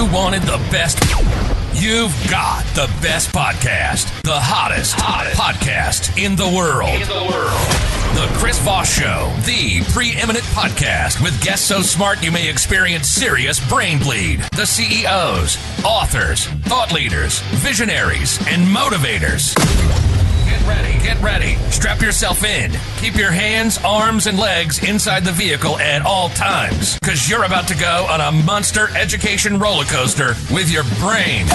you wanted the best, you've got the best podcast. The hottest podcast in the world. The Chris Voss Show, the preeminent podcast with guests so smart you may experience serious brain bleed. The CEOs, authors, thought leaders, visionaries, and motivators. Get ready. Strap yourself in. Keep your hands, arms, and legs inside the vehicle at all times, because you're about to go on a monster education roller coaster with your brain.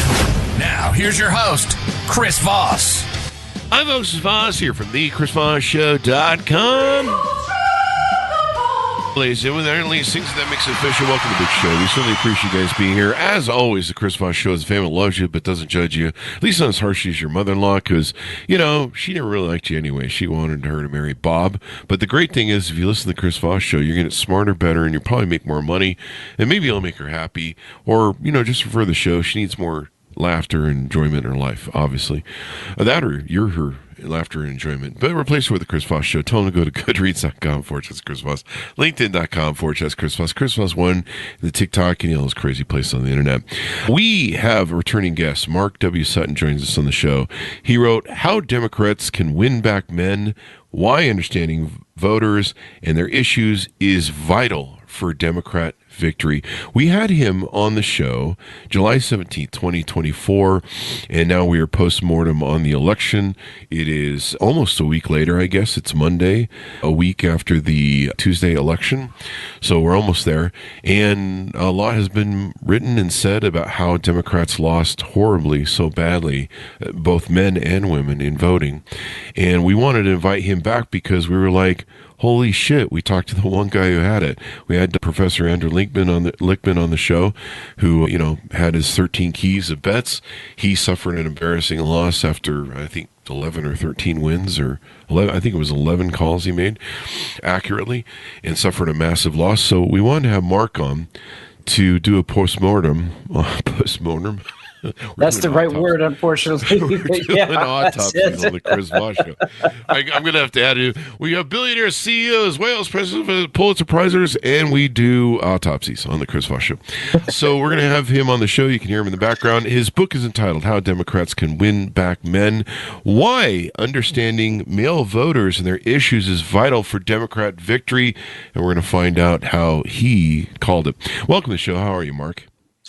Now, here's your host, Chris Voss. I'm Voss here from the ChrisVossShow.com. Ladies and gentlemen, things that makes it official. Welcome to the big show. We certainly appreciate you guys being here. As always, the Chris Voss Show is a family that loves you but doesn't judge you. At least not as harshly as your mother-in-law, because, you know, she never really liked you anyway. She wanted her to marry Bob. But the great thing is, if you listen to the Chris Voss Show, you're going to get smarter, better, and you'll probably make more money. And maybe it'll make her happy. Or, you know, just refer the show. She needs more laughter and enjoyment in her life, obviously. That or you're her laughter and enjoyment. But replace it with the Chris Voss Show. Tell them to go to goodreads.com/Chris Voss, LinkedIn.com/Chris Voss, Chris Voss 1, the TikTok, and all those crazy places on the internet. We have a returning guest. Mark W. Sutton joins us on the show. He wrote, How Democrats Can Win Back Men, Why Understanding Voters and Their Issues is Vital for Democrat Victory. We had him on the show July 17th, 2024, and now we are post-mortem on the election. It is almost a week later, I guess. It's Monday, a week after the Tuesday election, so we're almost there. And a lot has been written and said about how Democrats lost horribly, so badly, both men and women in voting. And we wanted to invite him back because we were like, holy shit, we talked to the one guy who had it. We had Professor Andrew Lichtman on the show, who, you know, had his 13 keys of bets. He suffered an embarrassing loss after, I think, 11 or 13 wins, or 11, I think it was 11 calls he made accurately, and suffered a massive loss. So we wanted to have Mark on to do a post-mortem. That's the right word, unfortunately. We're doing autopsies on the Chris Voss Show. I'm going to have to add it. We have billionaire CEOs, whales, presidents, Pulitzer Prizers, and we do autopsies on the Chris Voss Show. So we're going to have him on the show. You can hear him in the background. His book is entitled How Democrats Can Win Back Men, Why Understanding Male Voters and Their Issues is Vital for Democrat Victory. And we're going to find out how he called it. Welcome to the show. How are you, Mark?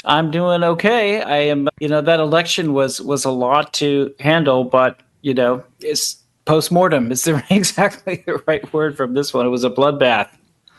I'm doing okay. I am, that election was a lot to handle, but, it's post-mortem. It's exactly the right word from this one. It was a bloodbath.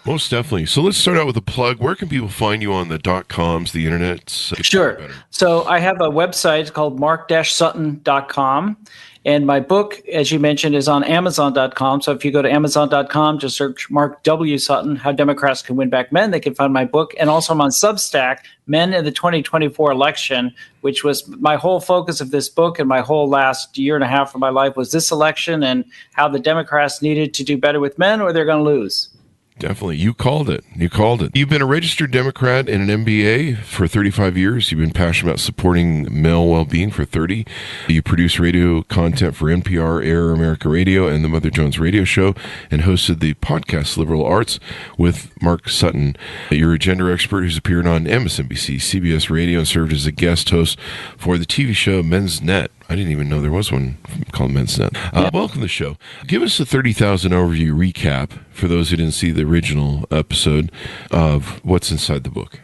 Most definitely. So let's start out with a plug. Where can people find you on the .coms, the internet? Sure. So I have a website called mark-sutton.com. And my book, as you mentioned, is on Amazon.com. So if you go to Amazon.com, just search Mark W. Sutton, How Democrats Can Win Back Men, they can find my book. And also I'm on Substack, Men in the 2024 Election, which was my whole focus of this book, and my whole last year and a half of my life was this election and how the Democrats needed to do better with men or they're going to lose. Definitely. You called it. You've been a registered Democrat and an MBA for 35 years. You've been passionate about supporting male well-being for 30. You produce radio content for NPR, Air America Radio, and the Mother Jones Radio Show, and hosted the podcast Liberal Arts with Mark Sutton. You're a gender expert who's appeared on MSNBC, CBS Radio, and served as a guest host for the TV show Men's Net. I didn't even know there was one called Men's Net. Welcome to the show. Give us a 30,000 overview recap for those who didn't see the original episode of what's inside the book.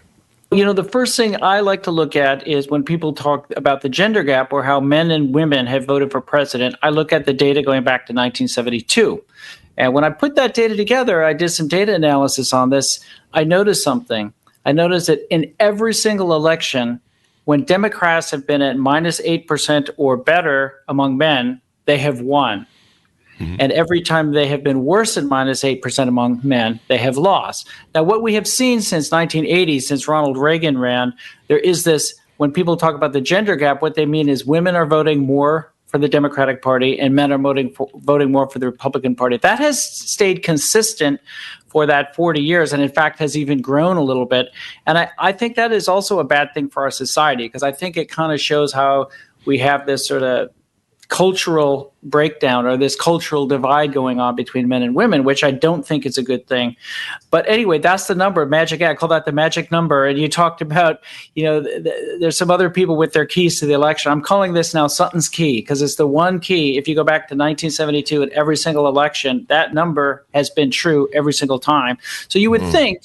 The first thing I like to look at is when people talk about the gender gap or how men and women have voted for president, I look at the data going back to 1972. And when I put that data together, I did some data analysis on this. I noticed something. I noticed that in every single election, when Democrats have been at minus 8% or better among men, they have won. Mm-hmm. And every time they have been worse than minus 8% among men, they have lost. Now, what we have seen since 1980, since Ronald Reagan ran, there is this, when people talk about the gender gap, what they mean is women are voting more for the Democratic Party and men are voting more for the Republican Party. That has stayed consistent for that 40 years, and in fact has even grown a little bit. And I think that is also a bad thing for our society, because I think it kind of shows how we have this sort of cultural breakdown or this cultural divide going on between men and women, which I don't think is a good thing. But anyway, that's the number, magic. I call that the magic number. And you talked about, there's some other people with their keys to the election. I'm calling this now Sutton's key because it's the one key. If you go back to 1972 at every single election, that number has been true every single time. So you would think,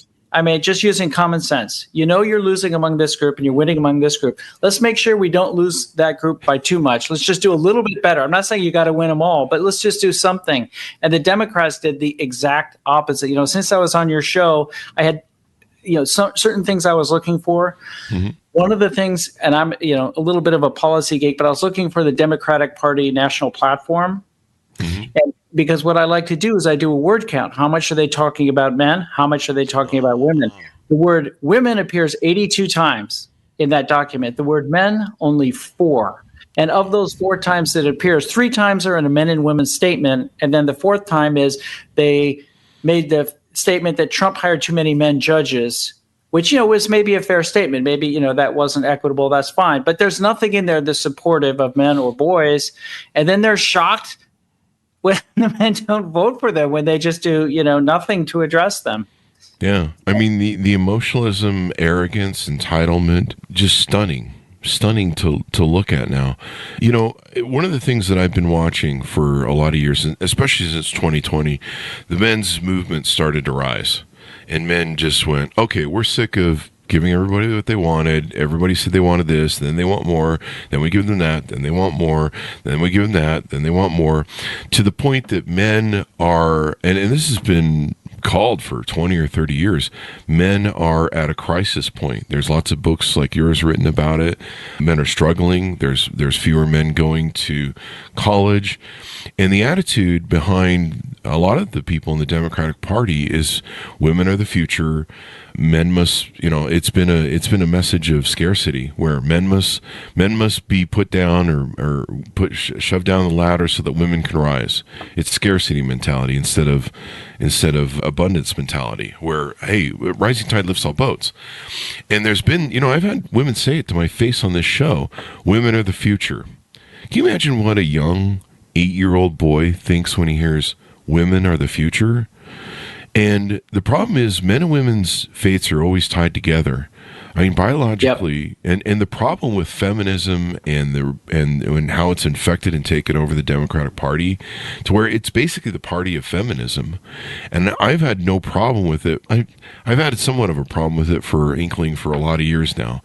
just using common sense, you're losing among this group and you're winning among this group. Let's make sure we don't lose that group by too much. Let's just do a little bit better. I'm not saying you got to win them all, but let's just do something. And the Democrats did the exact opposite. Since I was on your show, I had, certain things I was looking for. Mm-hmm. One of the things, and I'm, a little bit of a policy geek, but I was looking for the Democratic Party national platform. Mm-hmm. And because what I like to do is I do a word count. How much are they talking about men? How much are they talking about women? The word women appears 82 times in that document. The word men, only 4. And of those 4 times that it appears, 3 times are in a men and women statement. And then the 4th time is they made the statement that Trump hired too many men judges, which, was maybe a fair statement. Maybe, that wasn't equitable. That's fine. But there's nothing in there that's supportive of men or boys. And then they're shocked when the men don't vote for them, when they just do, nothing to address them. Yeah. The emotionalism, arrogance, entitlement, just stunning to look at now. One of the things that I've been watching for a lot of years, especially since 2020, the men's movement started to rise. And men just went, okay, we're sick of giving everybody what they wanted. Everybody said they wanted this, then they want more, then we give them that, then they want more, then we give them that, then they want more, to the point that men are, and this has been called for 20 or 30 years, men are at a crisis point. There's lots of books like yours written about it. Men are struggling. There's fewer men going to college. And the attitude behind a lot of the people in the Democratic Party is women are the future. Men must, it's been a message of scarcity where men must be put down or shoved down the ladder so that women can rise. It's scarcity mentality instead of abundance mentality where, hey, rising tide lifts all boats. And there's been, I've had women say it to my face on this show, women are the future. Can you imagine what a young 8-year-old boy thinks when he hears women are the future? And the problem is men and women's fates are always tied together. Biologically, yep. and the problem with feminism and how it's infected and taken over the Democratic Party to where it's basically the party of feminism. And I've had no problem with it. I've had somewhat of a problem with it for Inkling for a lot of years now.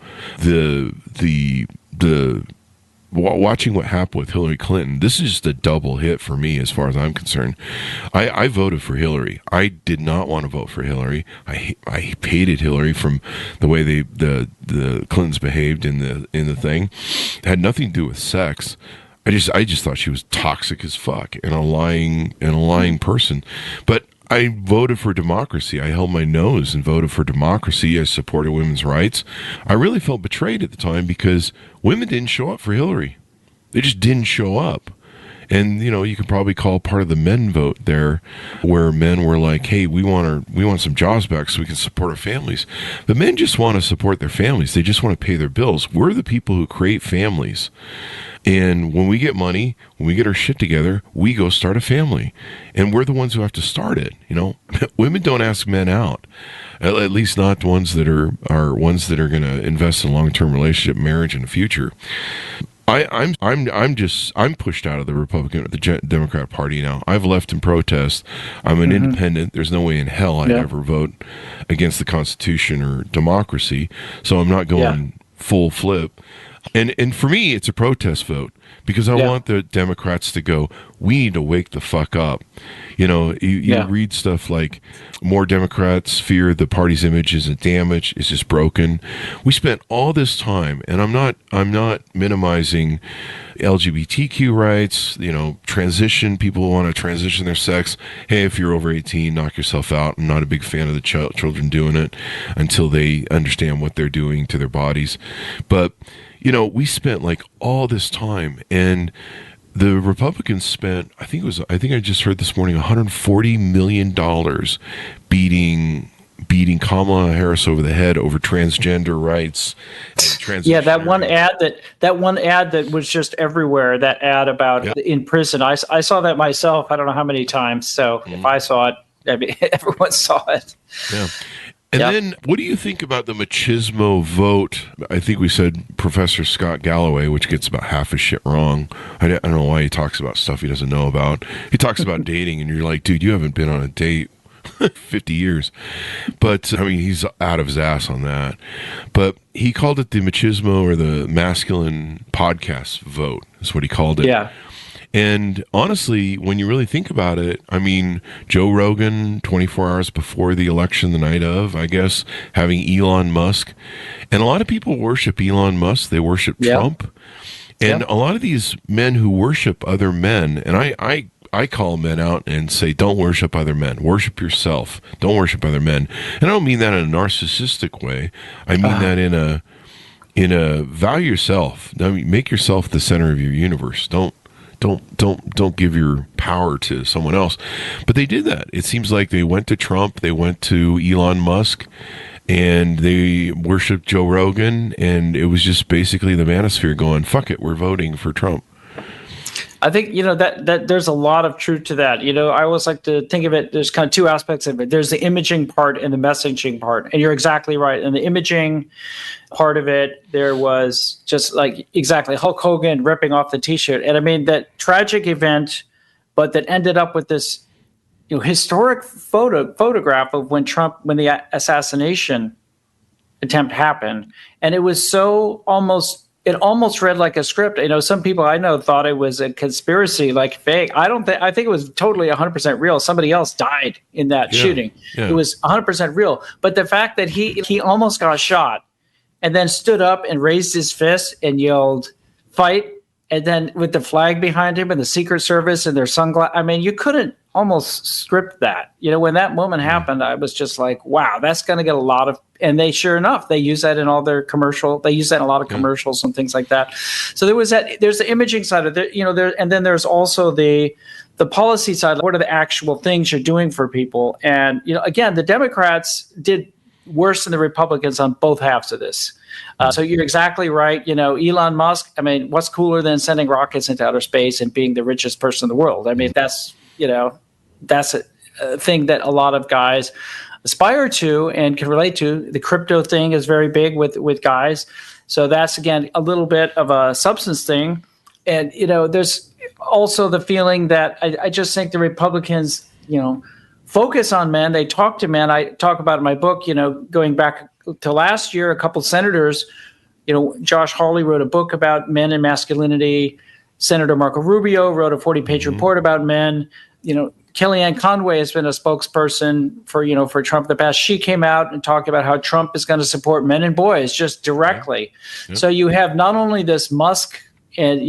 Watching what happened with Hillary Clinton, this is just a double hit for me as far as I'm concerned. I voted for Hillary. I did not want to vote for Hillary. I hated Hillary from the way the Clintons behaved in the thing. It had nothing to do with sex. I just thought she was toxic as fuck and a lying person. But I voted for democracy. I held my nose and voted for democracy. I supported women's rights. I really felt betrayed at the time because women didn't show up for Hillary. They just didn't show up. And, you could probably call part of the men vote there where men were like, hey, we want some jobs back so we can support our families. But men just want to support their families. They just want to pay their bills. We're the people who create families. And when we get money, when we get our shit together, we go start a family. And we're the ones who have to start it. Women don't ask men out, at least not the ones that are ones that are going to invest in a long-term relationship, marriage, and the future. I'm pushed out of the Democrat Party now. I've left in protest. I'm an independent. There's no way in hell I'd ever vote against the Constitution or democracy. So I'm not going full flip. And for me, it's a protest vote because I want the Democrats to go, we need to wake the fuck up. You read stuff like more Democrats fear the party's image isn't damaged, it's just broken. We spent all this time, and I'm not minimizing LGBTQ rights, transition, people who want to transition their sex. Hey, if you're over 18, knock yourself out. I'm not a big fan of the children doing it until they understand what they're doing to their bodies. But we spent like all this time, and the Republicans spent, I think I just heard this morning, $140 million beating beating Kamala Harris over the head over transgender rights. Yeah, that one ad that was just everywhere. That ad about in prison. I saw that myself. I don't know how many times. So if I saw it, I mean, everyone saw it. Yeah. And then, what do you think about the machismo vote? I think we said Professor Scott Galloway, which gets about half his shit wrong. I don't know why he talks about stuff he doesn't know about. He talks about dating, and you're like, dude, you haven't been on a date 50 years. But, I mean, he's out of his ass on that. But he called it the machismo or the masculine podcast vote, is what he called it. Yeah. And honestly, when you really think about it, I mean, Joe Rogan, 24 hours before the election, the night of, I guess, having Elon Musk. And a lot of people worship Elon Musk. They worship Trump. And a lot of these men who worship other men, and I call men out and say, don't worship other men. Worship yourself. Don't worship other men. And I don't mean that in a narcissistic way. I mean that in a value yourself. I mean, make yourself the center of your universe. Don't give your power to someone else. But they did that. It seems like they went to Trump, they went to Elon Musk, and they worshiped Joe Rogan, and it was just basically the manosphere going, fuck it, we're voting for Trump. I think, that there's a lot of truth to that. I always like to think of it, there's kind of two aspects of it. There's the imaging part and the messaging part. And you're exactly right. In the imaging part of it, there was just like exactly Hulk Hogan ripping off the T-shirt. And I mean, that tragic event, but that ended up with this historic photograph of when the assassination attempt happened. And it was so it almost read like a script. Some people I know thought it was a conspiracy, like fake. I think it was totally 100% real. Somebody else died in that shooting. Yeah. It was 100% real. But the fact that he almost got shot and then stood up and raised his fist and yelled, fight. And then with the flag behind him and the Secret Service and their sunglasses, I mean, you couldn't almost script that. When that moment happened, I was just like, wow, that's going to get a lot of, and sure enough, they use that in all their commercial. They use that in a lot of commercials and things like that. So there's the imaging side of it, and then there's also the policy side. What are the actual things you're doing for people? And, again, the Democrats did worse than the Republicans on both halves of this. So you're exactly right. Elon Musk, I mean, what's cooler than sending rockets into outer space and being the richest person in the world? I mean, that's a thing that a lot of guys aspire to and can relate to. The crypto thing is very big with guys. So that's, again, a little bit of a substance thing. And, there's also the feeling that I just think the Republicans, focus on men. They talk to men. I talk about in my book, going back to last year, a couple senators, Josh Hawley wrote a book about men and masculinity. Senator Marco Rubio wrote a 40-page report about men. Kellyanne Conway has been a spokesperson for Trump in the past. She came out and talked about how Trump is going to support men and boys just directly. Yeah. So you have not only this Musk and,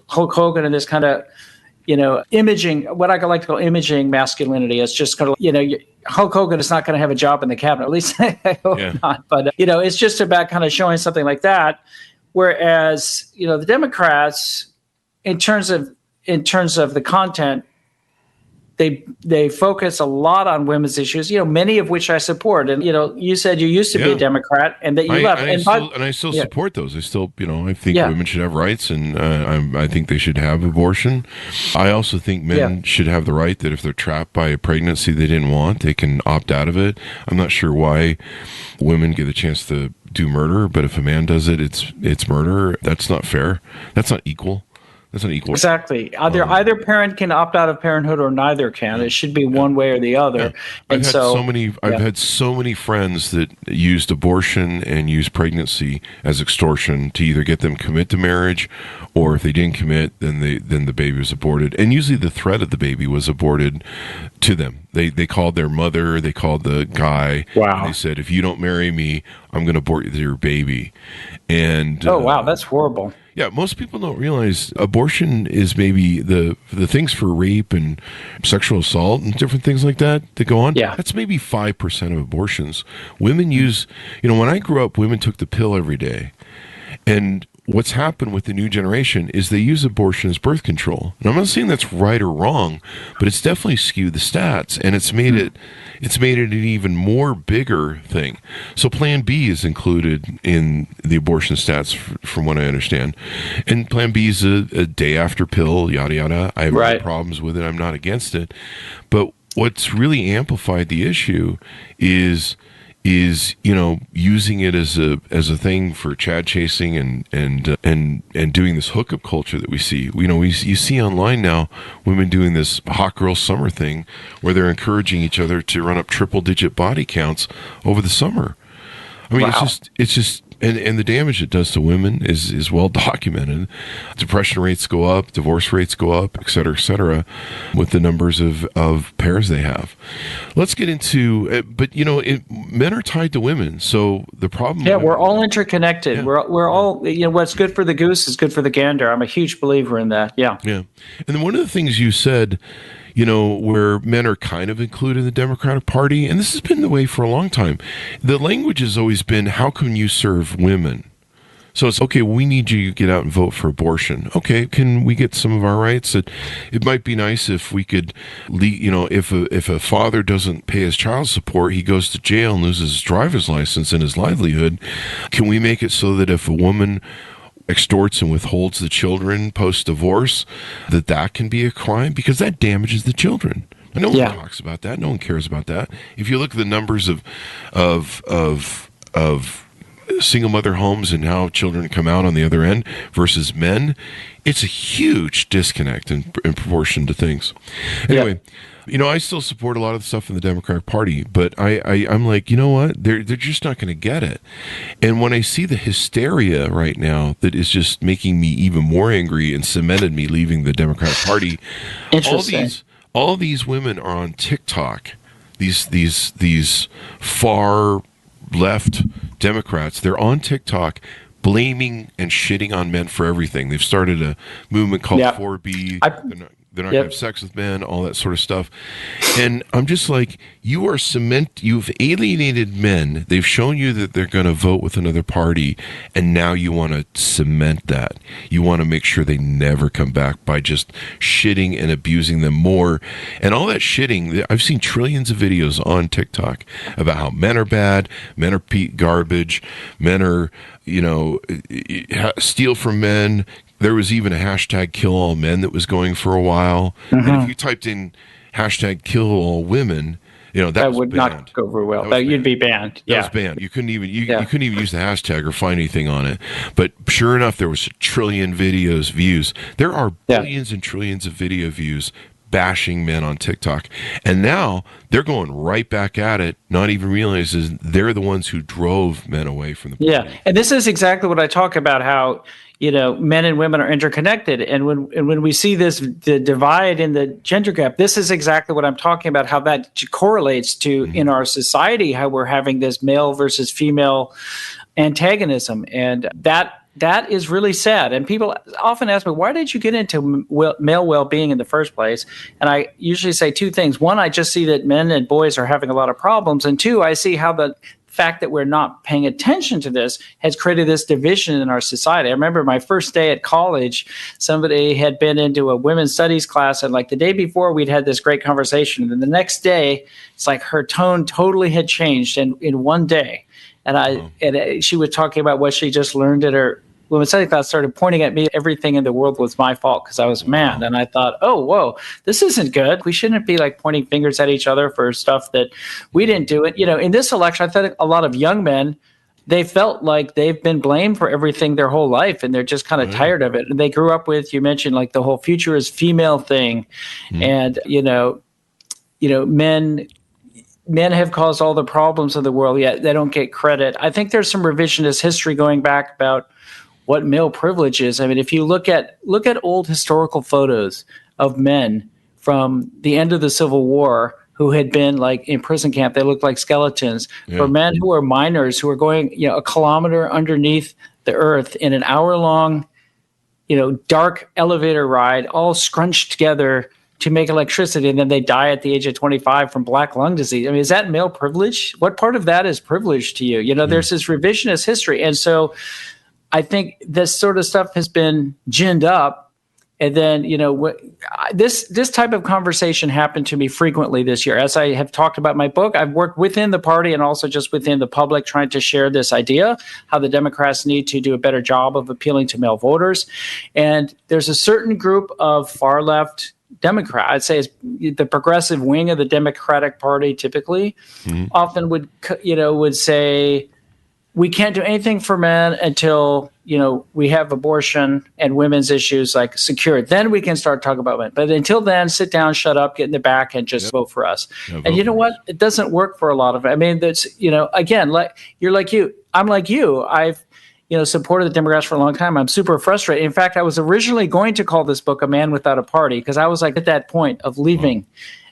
Hulk Hogan and this kind of, imaging, what I like to call imaging masculinity. It's just kind of, Hulk Hogan is not going to have a job in the cabinet, at least I hope not. But, it's just about kind of showing something like that. Whereas, the Democrats, in terms of the content, they focus a lot on women's issues, many of which I support. And, you said you used to be a Democrat and that you left. And I still support those. I still, I think women should have rights, and I think they should have abortion. I also think men should have the right that if they're trapped by a pregnancy they didn't want, they can opt out of it. I'm not sure why women get a chance to do murder, but if a man does it, it's murder. That's not fair. That's not equal. That's not equal. Exactly. Either parent can opt out of parenthood or neither can. It should be one way or the other. I've had so many friends that used abortion and used pregnancy as extortion to either get them commit to marriage, or if they didn't commit, then the baby was aborted. And usually the threat of the baby was aborted to them. They called their mother, they called the guy. Wow. And they said, if you don't marry me, I'm going to abort your baby. And wow, that's horrible. Yeah, most people don't realize abortion is maybe the things for rape and sexual assault and different things like that go on. Yeah. That's maybe 5% of abortions. Women use, when I grew up, women took the pill every day. And what's happened with the new generation is they use abortion as birth control. And I'm not saying that's right or wrong, but it's definitely skewed the stats, and it's made it an even more bigger thing. So Plan B is included in the abortion stats, from what I understand. And Plan B is a day after pill, yada, yada. I have no problems with it. I'm not against it. But what's really amplified the issue is using it as a thing for Chad chasing and doing this hookup culture that we see. You see online now women doing this hot girl summer thing where they're encouraging each other to run up triple digit body counts over the summer. I mean, it's just and the damage it does to women is well documented. Depression rates go up, divorce rates go up, et cetera, with the numbers of pairs they have. Let's get into, but men are tied to women, so the problem. Yeah, we're all interconnected. Yeah. We're all, what's good for the goose is good for the gander. I'm a huge believer in that. Yeah. Yeah, and then one of the things you said, where men are kind of included in the Democratic Party, and this has been the way for a long time. The language has always been, how can you serve women? So it's, okay, we need you to get out and vote for abortion. Okay, can we get some of our rights? It might be nice if we could, if a father doesn't pay his child support, he goes to jail and loses his driver's license and his livelihood. Can we make it so that if a woman extorts and withholds the children post-divorce, that can be a crime? Because that damages the children. And no one talks about that. No one cares about that. If you look at the numbers of single mother homes and how children come out on the other end versus men, it's a huge disconnect in proportion to things. Anyway, I still support a lot of the stuff in the Democratic Party, but I'm like, you know what? They're just not going to get it. And when I see the hysteria right now that is just making me even more angry and cemented me leaving the Democratic Party, all these women are on TikTok. These far left Democrats, they're on TikTok blaming and shitting on men for everything. They've started a movement called 4B. They're not going to have sex with men, all that sort of stuff. And I'm just like, you've alienated men. They've shown you that they're going to vote with another party, and now you want to cement that. You want to make sure they never come back by just shitting and abusing them more. And all that shitting, I've seen trillions of videos on TikTok about how men are bad, men are garbage, men are, steal from men. There was even a hashtag kill all men that was going for a while. Mm-hmm. And if you typed in hashtag kill all women, that would banned. Not go very well. You'd be banned. That was banned. You couldn't even you couldn't even use the hashtag or find anything on it. But sure enough, there was a trillion views. There are billions and trillions of video views bashing men on TikTok. And now they're going right back at it, not even realizing they're the ones who drove men away from the party. Yeah, and this is exactly what I talk about, how men and women are interconnected. And when we see the divide in the gender gap, this is exactly what I'm talking about, how that correlates to in our society, how we're having this male versus female antagonism. And that is really sad. And people often ask me, why did you get into male well-being in the first place? And I usually say two things. One, I just see that men and boys are having a lot of problems. And two, I see how the fact that we're not paying attention to this has created this division in our society. I remember my first day at college, somebody had been into a women's studies class, and like the day before we'd had this great conversation. And then the next day, it's like her tone totally had changed in one day. And she was talking about what she just learned at her women's studies class, started pointing at me. Everything in the world was my fault because I was a man. And I thought, oh, whoa, this isn't good. We shouldn't be like pointing fingers at each other for stuff that we didn't do it. In this election, I thought a lot of young men, they felt like they've been blamed for everything their whole life, and they're just kind of tired of it. And they grew up with, you mentioned like the whole future is female thing. And, men have caused all the problems of the world, yet they don't get credit. I think there's some revisionist history going back about what male privilege is. I mean, if you look at old historical photos of men from the end of the Civil War who had been like in prison camp, they looked like skeletons. Yeah. For men who are miners who are going, a kilometer underneath the earth in an hour-long, dark elevator ride, all scrunched together to make electricity, and then they die at the age of 25 from black lung disease. I mean, is that male privilege? What part of that is privilege to you? There's this revisionist history. And so I think this sort of stuff has been ginned up. And then, this type of conversation happened to me frequently this year. As I have talked about my book, I've worked within the party and also just within the public trying to share this idea, how the Democrats need to do a better job of appealing to male voters. And there's a certain group of far left Democrat, I'd say it's the progressive wing of the Democratic Party typically, often would say, we can't do anything for men until, we have abortion and women's issues like secured. Then we can start talking about it. But until then, sit down, shut up, get in the back, and just vote for us. Yeah, and you know what? It doesn't work for a lot of it. I mean, that's, again, like you're like you. I'm like you. I've, supported the Democrats for a long time. I'm super frustrated. In fact, I was originally going to call this book A Man Without a Party because I was like at that point of leaving.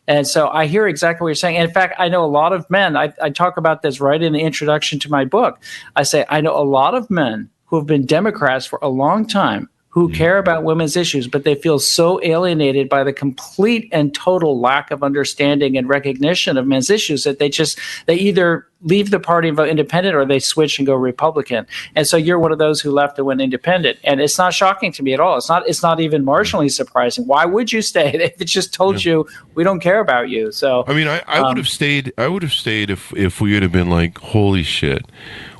And so I hear exactly what you're saying. And in fact, I know a lot of men. I talk about this right in the introduction to my book. I say I know a lot of men who have been Democrats for a long time who care about women's issues, but they feel so alienated by the complete and total lack of understanding and recognition of men's issues that they either leave the party and vote independent or they switch and go Republican. And so you're one of those who left and went independent. And it's not shocking to me at all. It's not even marginally surprising. Why would you stay? They just told you we don't care about you. So I mean, I would have stayed. I would have stayed if we would have been like, holy shit.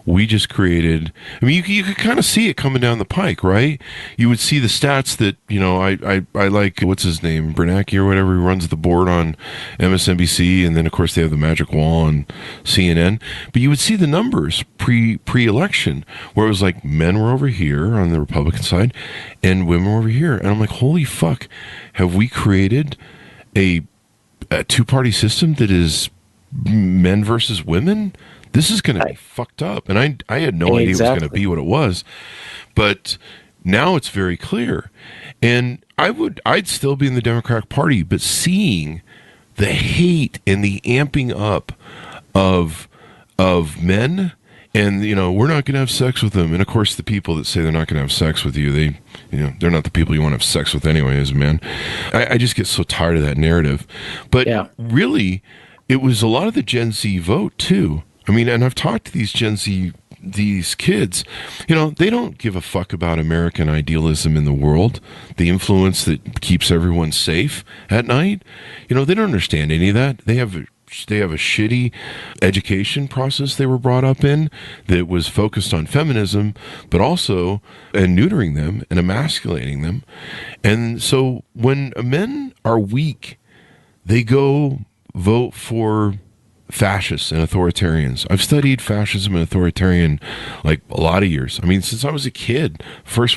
We just created. I mean, you could kind of see it coming down the pike, right? You would see the stats that I like. What's his name, Bernanke or whatever, who runs the board on MSNBC, and then of course they have the magic wall on CNN. But you would see the numbers pre-election, where it was like men were over here on the Republican side, and women were over here, and I'm like, holy fuck, have we created a two-party system that is men versus women? This is going to be fucked up. And I had no idea it was going to be what it was. But now it's very clear. And I'd still be in the Democratic Party, but seeing the hate and the amping up of men, and we're not going to have sex with them. And of course, the people that say they're not going to have sex with you, they're not the people you want to have sex with anyway as a man. I just get so tired of that narrative. But really, it was a lot of the Gen Z vote too. I mean, and I've talked to these Gen Z, these kids, they don't give a fuck about American idealism in the world, the influence that keeps everyone safe at night. They don't understand any of that. They have a shitty education process they were brought up in that was focused on feminism, but also neutering them and emasculating them. And so when men are weak, they go vote for fascists and authoritarians. I've studied fascism and authoritarian like a lot of years. I mean, since I was a kid.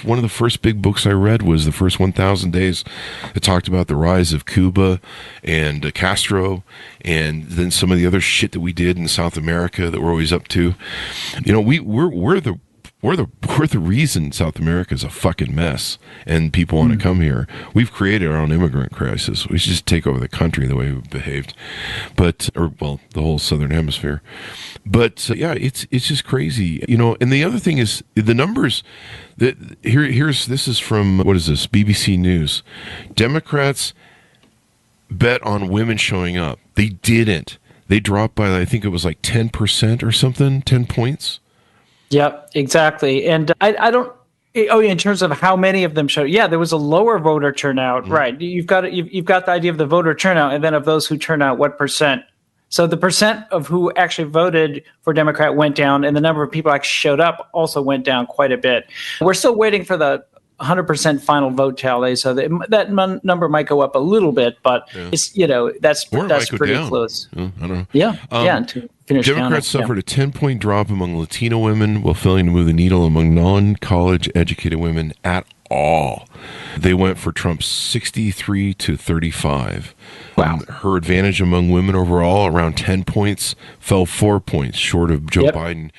One of the first big books I read was The First 1,000 Days. It talked about the rise of Cuba and Castro, and then some of the other shit that we did in South America that we're always up to. We're the reason South America is a fucking mess and people want to come here. We've created our own immigrant crisis. We should just take over the country the way we've behaved. The whole Southern Hemisphere. But it's just crazy. And the other thing is the numbers that this is from, what is this? BBC News. Democrats bet on women showing up. They didn't. They dropped by, I think it was like 10% or something, 10 points. Yep, exactly. And I don't. In terms of how many of them showed, there was a lower voter turnout. Right. You've got the idea of the voter turnout, and then of those who turn out, what percent? So the percent of who actually voted for Democrat went down, and the number of people actually showed up also went down quite a bit. We're still waiting for the 100% final vote tally, so that number might go up a little bit, but it's that's pretty close. I don't know. To finish Democrats suffered a 10-point drop among Latino women while failing to move the needle among non-college educated women at all. They went for Trump's 63 to 35. Wow. Her advantage among women overall, around 10 points, fell 4 points short of Joe Biden.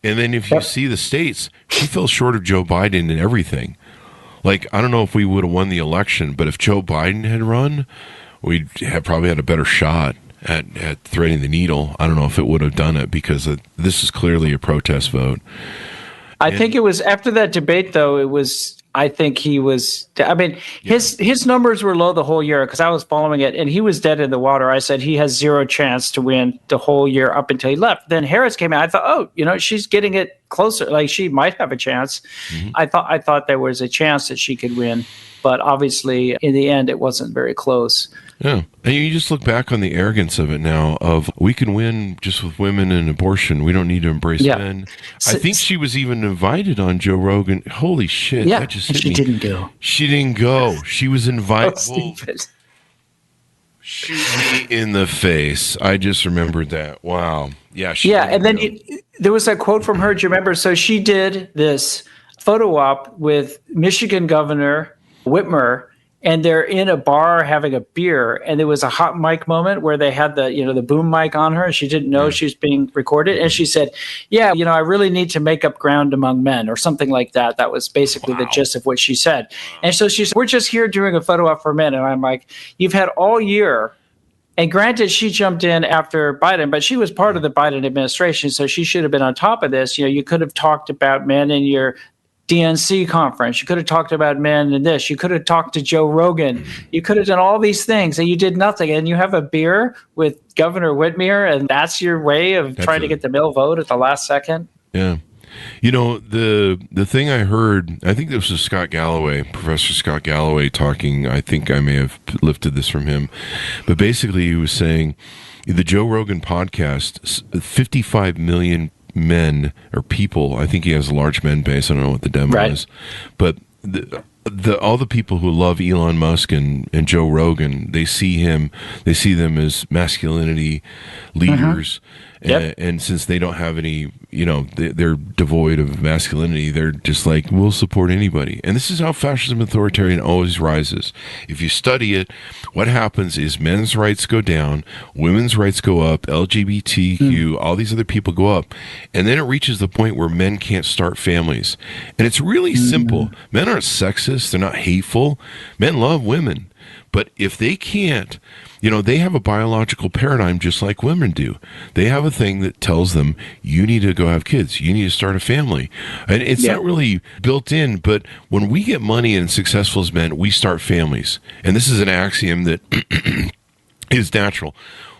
And then if you see the states, she fell short of Joe Biden in everything. Like, I don't know if we would have won the election, but if Joe Biden had run, we'd have probably had a better shot at threading the needle. I don't know if it would have done it because this is clearly a protest vote. I think it was after that debate, though, I think he was, his numbers were low the whole year because I was following it and he was dead in the water. I said he has zero chance to win the whole year up until he left. Then Harris came out. I thought, she's getting it closer. Like she might have a chance. I thought there was a chance that she could win, but obviously in the end it wasn't very close. Yeah. And you just look back on the arrogance of it now of we can win just with women and abortion. We don't need to embrace men. I think she was even invited on Joe Rogan. Holy shit. Yeah, that just and hit she me. didn't go. She didn't go. She was invited. Stupid. Shoot me in the face. I just remembered that. Wow. Yeah. And then there was a quote from her. Do you remember? So she did this photo op with Michigan Governor Whitmer, and they're in a bar having a beer, and there was a hot mic moment where they had the boom mic on her, and she didn't know she was being recorded, and she said, "Yeah, I really need to make up ground among men," or something like that. That was basically the gist of what she said. And so she said, "We're just here doing a photo op for men," and I'm like, "You've had all year." And granted, she jumped in after Biden, but she was part of the Biden administration, so she should have been on top of this. You could have talked about men in your DNC conference. You could have talked about men in this. You could have talked to Joe Rogan. You could have done all these things, and you did nothing. And you have a beer with Governor Whitmer, and that's your way of trying to get the male vote at the last second? Yeah. The thing I heard, I think this was Scott Galloway, Professor Scott Galloway talking. I think I may have lifted this from him. But basically he was saying the Joe Rogan podcast, 55 million men or people. I think he has a large men base. I don't know what the demo is, but all the people who love Elon Musk and Joe Rogan, they see them as masculinity leaders. And since they don't have any, they're devoid of masculinity, they're just like, we'll support anybody. And this is how fascism and authoritarian always rises. If you study it, what happens is men's rights go down, women's rights go up, LGBTQ, all these other people go up. And then it reaches the point where men can't start families. And it's really simple. Men aren't sexist. They're not hateful. Men love women. But if they can't, they have a biological paradigm just like women do. They have a thing that tells them, you need to go have kids. You need to start a family. And it's not really built in, but when we get money and successful as men, we start families. And this is an axiom that is natural.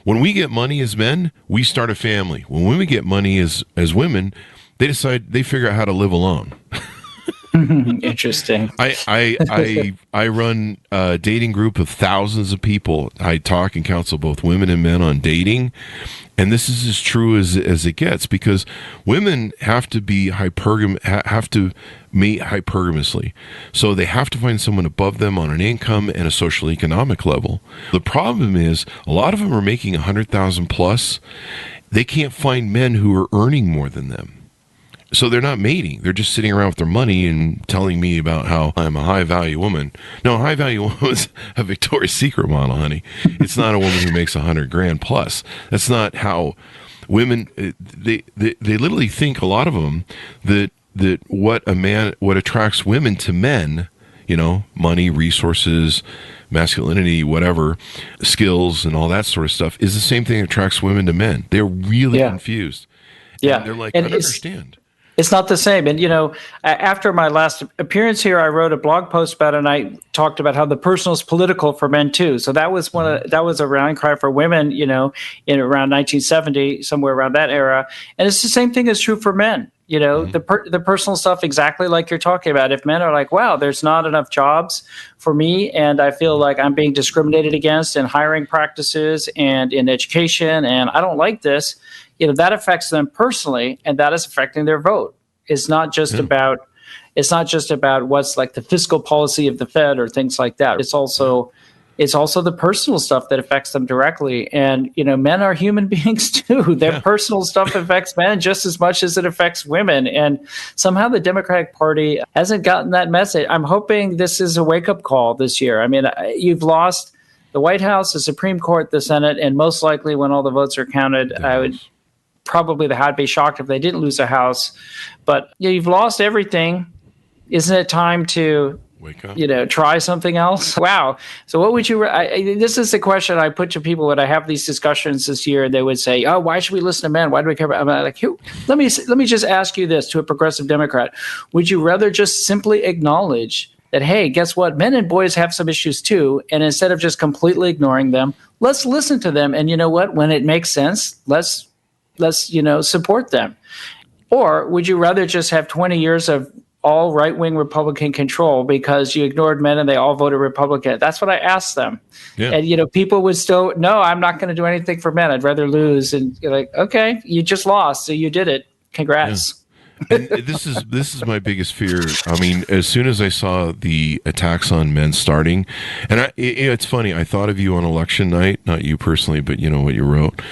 When we get money as men, we start a family. When women get money as women, they figure out how to live alone. Interesting. I run a dating group of thousands of people. I talk and counsel both women and men on dating, and this is as true as it gets because women have to be have to mate hypergamously, so they have to find someone above them on an income and a social economic level. The problem is a lot of them are making 100,000 plus. They can't find men who are earning more than them. So they're not mating. They're just sitting around with their money and telling me about how I'm a high-value woman. No, a high-value woman is a Victoria's Secret model, honey. It's not a woman who makes $100,000 plus. That's not how women. They literally think, a lot of them, that what attracts women to men, money, resources, masculinity, whatever, skills, and all that sort of stuff, is the same thing that attracts women to men. They're really confused. Yeah, and they're like, I don't understand. It's not the same. And, after my last appearance here, I wrote a blog post about it, and I talked about how the personal is political for men too. So that was that was a rallying cry for women, in around 1970, somewhere around that era. And it's the same thing is true for men. The personal stuff, exactly like you're talking about. If men are like, wow, there's not enough jobs for me, and I feel like I'm being discriminated against in hiring practices and in education, and I don't like this, that affects them personally, and that is affecting their vote. It's not just about what's like the fiscal policy of the Fed or things like that. It's also the personal stuff that affects them directly. And, men are human beings too. Their personal stuff affects men just as much as it affects women. And somehow the Democratic Party hasn't gotten that message. I'm hoping this is a wake-up call this year. I mean, you've lost the White House, the Supreme Court, the Senate, and most likely when all the votes are counted, I'd be shocked if they didn't lose a House. But you've lost everything. Isn't it time to wake up? Try something else? Wow. So what would you this is the question I put to people when I have these discussions this year. They would say, oh, why should we listen to men? Why do we care about? I'm like, let me just ask you this, to a progressive Democrat. Would you rather just simply acknowledge that, hey, guess what? Men and boys have some issues too. And instead of just completely ignoring them, let's listen to them. And you know what? When it makes sense, let's support them. Or would you rather just have 20 years of all right-wing Republican control because you ignored men and they all voted Republican? That's what I asked them. Yeah. And, people would still, no, I'm not going to do anything for men. I'd rather lose. And you're like, okay, you just lost. So you did it. Congrats. Yeah. And this is my biggest fear. I mean, as soon as I saw the attacks on men starting, and it's funny, I thought of you on election night, not you personally, but what you wrote.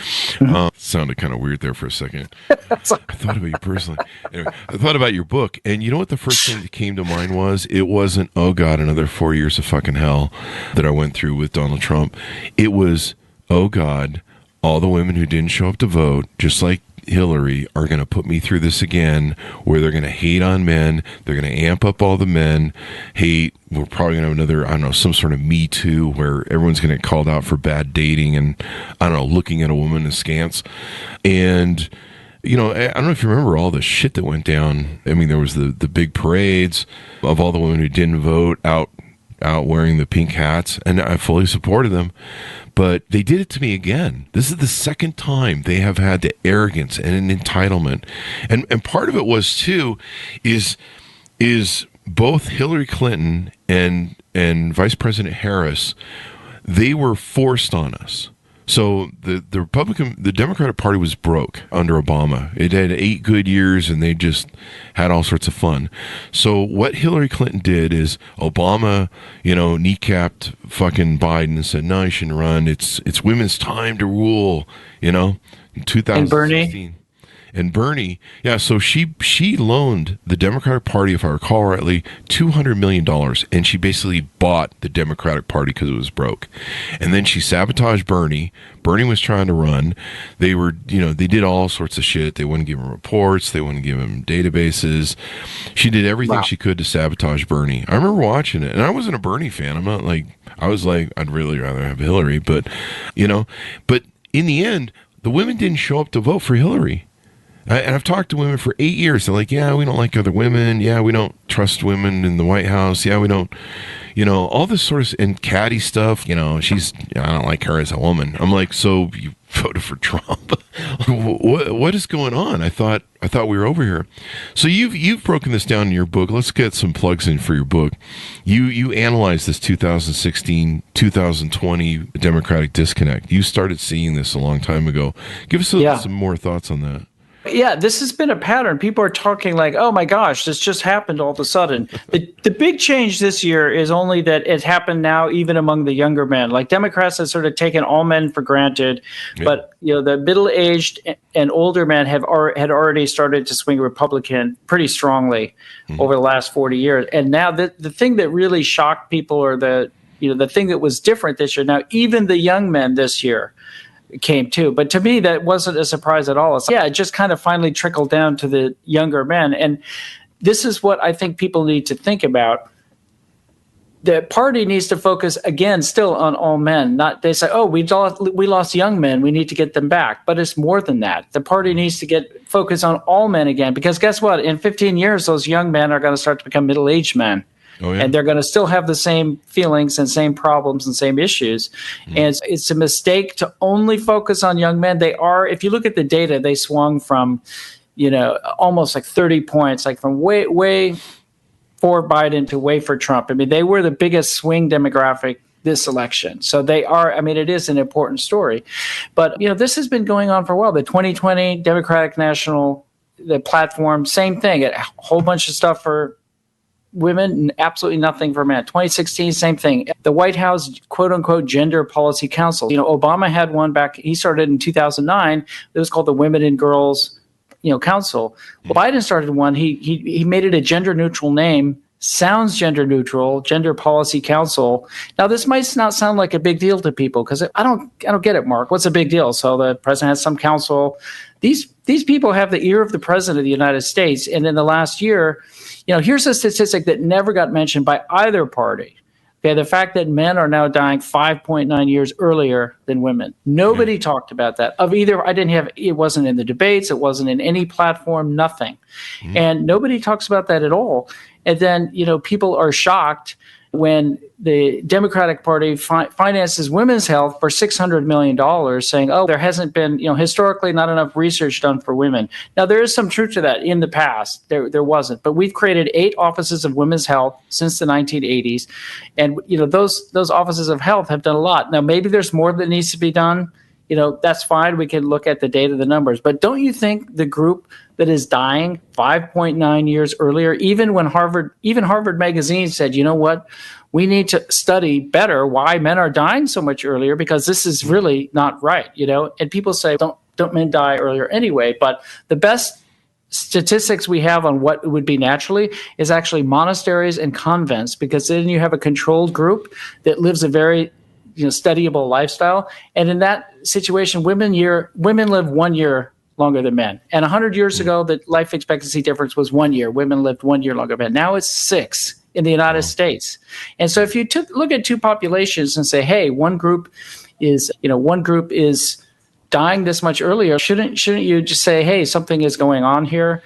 Sounded kind of weird there for a second. I thought about you personally. Anyway, I thought about your book, and you know what the first thing that came to mind was? It wasn't, oh God, another 4 years of fucking hell that I went through with Donald Trump. It was, oh God, all the women who didn't show up to vote, just like Hillary, are going to put me through this again, where they're going to hate on men. They're going to amp up all the men hate. We're probably going to have another, I don't know, some sort of Me Too where everyone's going to get called out for bad dating and, I don't know, looking at a woman askance. And, I don't know if you remember all the shit that went down. I mean, there was the big parades of all the women who didn't vote out wearing the pink hats, and I fully supported them. But they did it to me again. This is the second time they have had the arrogance and an entitlement. And part of it was, too, is both Hillary Clinton and Vice President Harris, they were forced on us. So the Democratic Party was broke under Obama. It had 8 good years, and they just had all sorts of fun. So what Hillary Clinton did is Obama, kneecapped fucking Biden and said, no, you shouldn't run. It's women's time to rule, in 2016. And Bernie, yeah, so she loaned the Democratic Party, if I recall rightly, $200 million, and she basically bought the Democratic Party because it was broke. And then she sabotaged Bernie. Bernie was trying to run. They were, they did all sorts of shit. They wouldn't give him reports. They wouldn't give him databases. She did everything she could to sabotage Bernie. I remember watching it, and I wasn't a Bernie fan. I was like, I'd really rather have Hillary, but in the end, the women didn't show up to vote for Hillary. And I've talked to women for 8 years. They're like, yeah, we don't like other women. Yeah, we don't trust women in the White House. Yeah, we don't, all this sort of, and catty stuff. I don't like her as a woman. I'm like, so you voted for Trump? What is going on? I thought we were over here. So you've broken this down in your book. Let's get some plugs in for your book. You analyzed this 2016-2020 Democratic disconnect. You started seeing this a long time ago. Give us some more thoughts on that. Yeah, this has been a pattern. People are talking like, oh my gosh, this just happened all of a sudden. The big change this year is only that it happened now even among the younger men. Like Democrats have sort of taken all men for granted, but the middle-aged and older men had already started to swing Republican pretty strongly over the last 40 years. And now the thing that really shocked people, or the thing that was different this year, now even the young men this year came too. But to me, that wasn't a surprise at all. It just kind of finally trickled down to the younger men. And this is what I think people need to think about. The party needs to focus, again, still on all men. Not they say, oh, we lost young men, we need to get them back. But it's more than that. The party needs to get focused on all men again. Because guess what? In 15 years, those young men are going to start to become middle-aged men. Oh, yeah. And they're going to still have the same feelings and same problems and same issues. And it's a mistake to only focus on young men. They are, if you look at the data, they swung from, almost like 30 points, like from way for Biden to way for Trump. I mean, they were the biggest swing demographic this election. So they are, it is an important story. But, this has been going on for a while. The 2020 Democratic National, the platform, same thing. A whole bunch of stuff for women, absolutely nothing for men. 2016, same thing. The White House, quote unquote, Gender Policy Council. Obama had one back, he started in 2009. It was called the Women and Girls, Council. Well, Biden started one. He made it a gender neutral name. Sounds gender neutral, Gender Policy Council. Now, this might not sound like a big deal to people because I don't get it, Mark. What's a big deal? So the president has some council. These people have the ear of the president of the United States. And in the last year, here's a statistic that never got mentioned by either party. Okay, the fact that men are now dying 5.9 years earlier than women. Nobody talked about that. It wasn't in the debates. It wasn't in any platform, nothing. And nobody talks about that at all. And then, people are shocked when the Democratic Party finances women's health for $600 million, saying, oh, there hasn't been, historically not enough research done for women. Now, there is some truth to that. In the past, there wasn't. But we've created 8 offices of women's health since the 1980s. And, those offices of health have done a lot. Now, maybe there's more that needs to be done. That's fine. We can look at the data, the numbers. But don't you think the group that is dying 5.9 years earlier, even when Harvard Magazine said, you know what, we need to study better why men are dying so much earlier, because this is really not right, And people say, don't men die earlier anyway? But the best statistics we have on what it would be naturally is actually monasteries and convents, because then you have a controlled group that lives a very studyable lifestyle. And in that situation, women live 1 year longer than men. And 100 years ago, the life expectancy difference was 1 year. Women lived 1 year longer than men. Now it's 6 in the United States. And so if you look at two populations and say, hey, one group is dying this much earlier, shouldn't you just say, hey, something is going on here?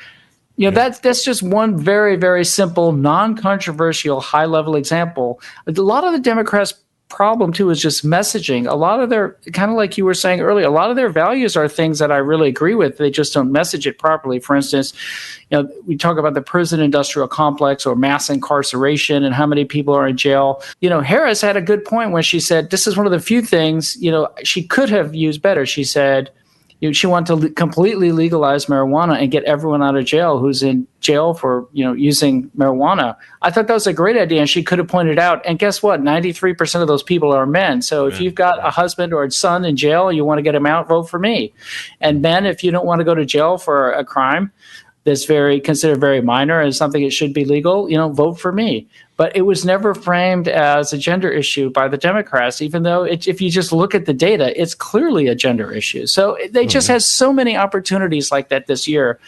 That's just one very, very simple, non-controversial, high-level example. A lot of the Democrats' problem too is just messaging. A lot of their, kind of like you were saying earlier, a lot of their values are things that I really agree with. They just don't message it properly. For instance, we talk about the prison industrial complex or mass incarceration and how many people are in jail. Harris had a good point when she said this is one of the few things she could have used better. She said she wanted to completely legalize marijuana and get everyone out of jail who's in jail for using marijuana. I thought that was a great idea, and she could have pointed out, and guess what? 93% of those people are men. So if you've got a husband or a son in jail, you want to get him out, vote for me. And men, if you don't want to go to jail for a crime that's considered very minor and something that should be legal, vote for me. But it was never framed as a gender issue by the Democrats, even though if you just look at the data, it's clearly a gender issue. So they just had so many opportunities like that this year.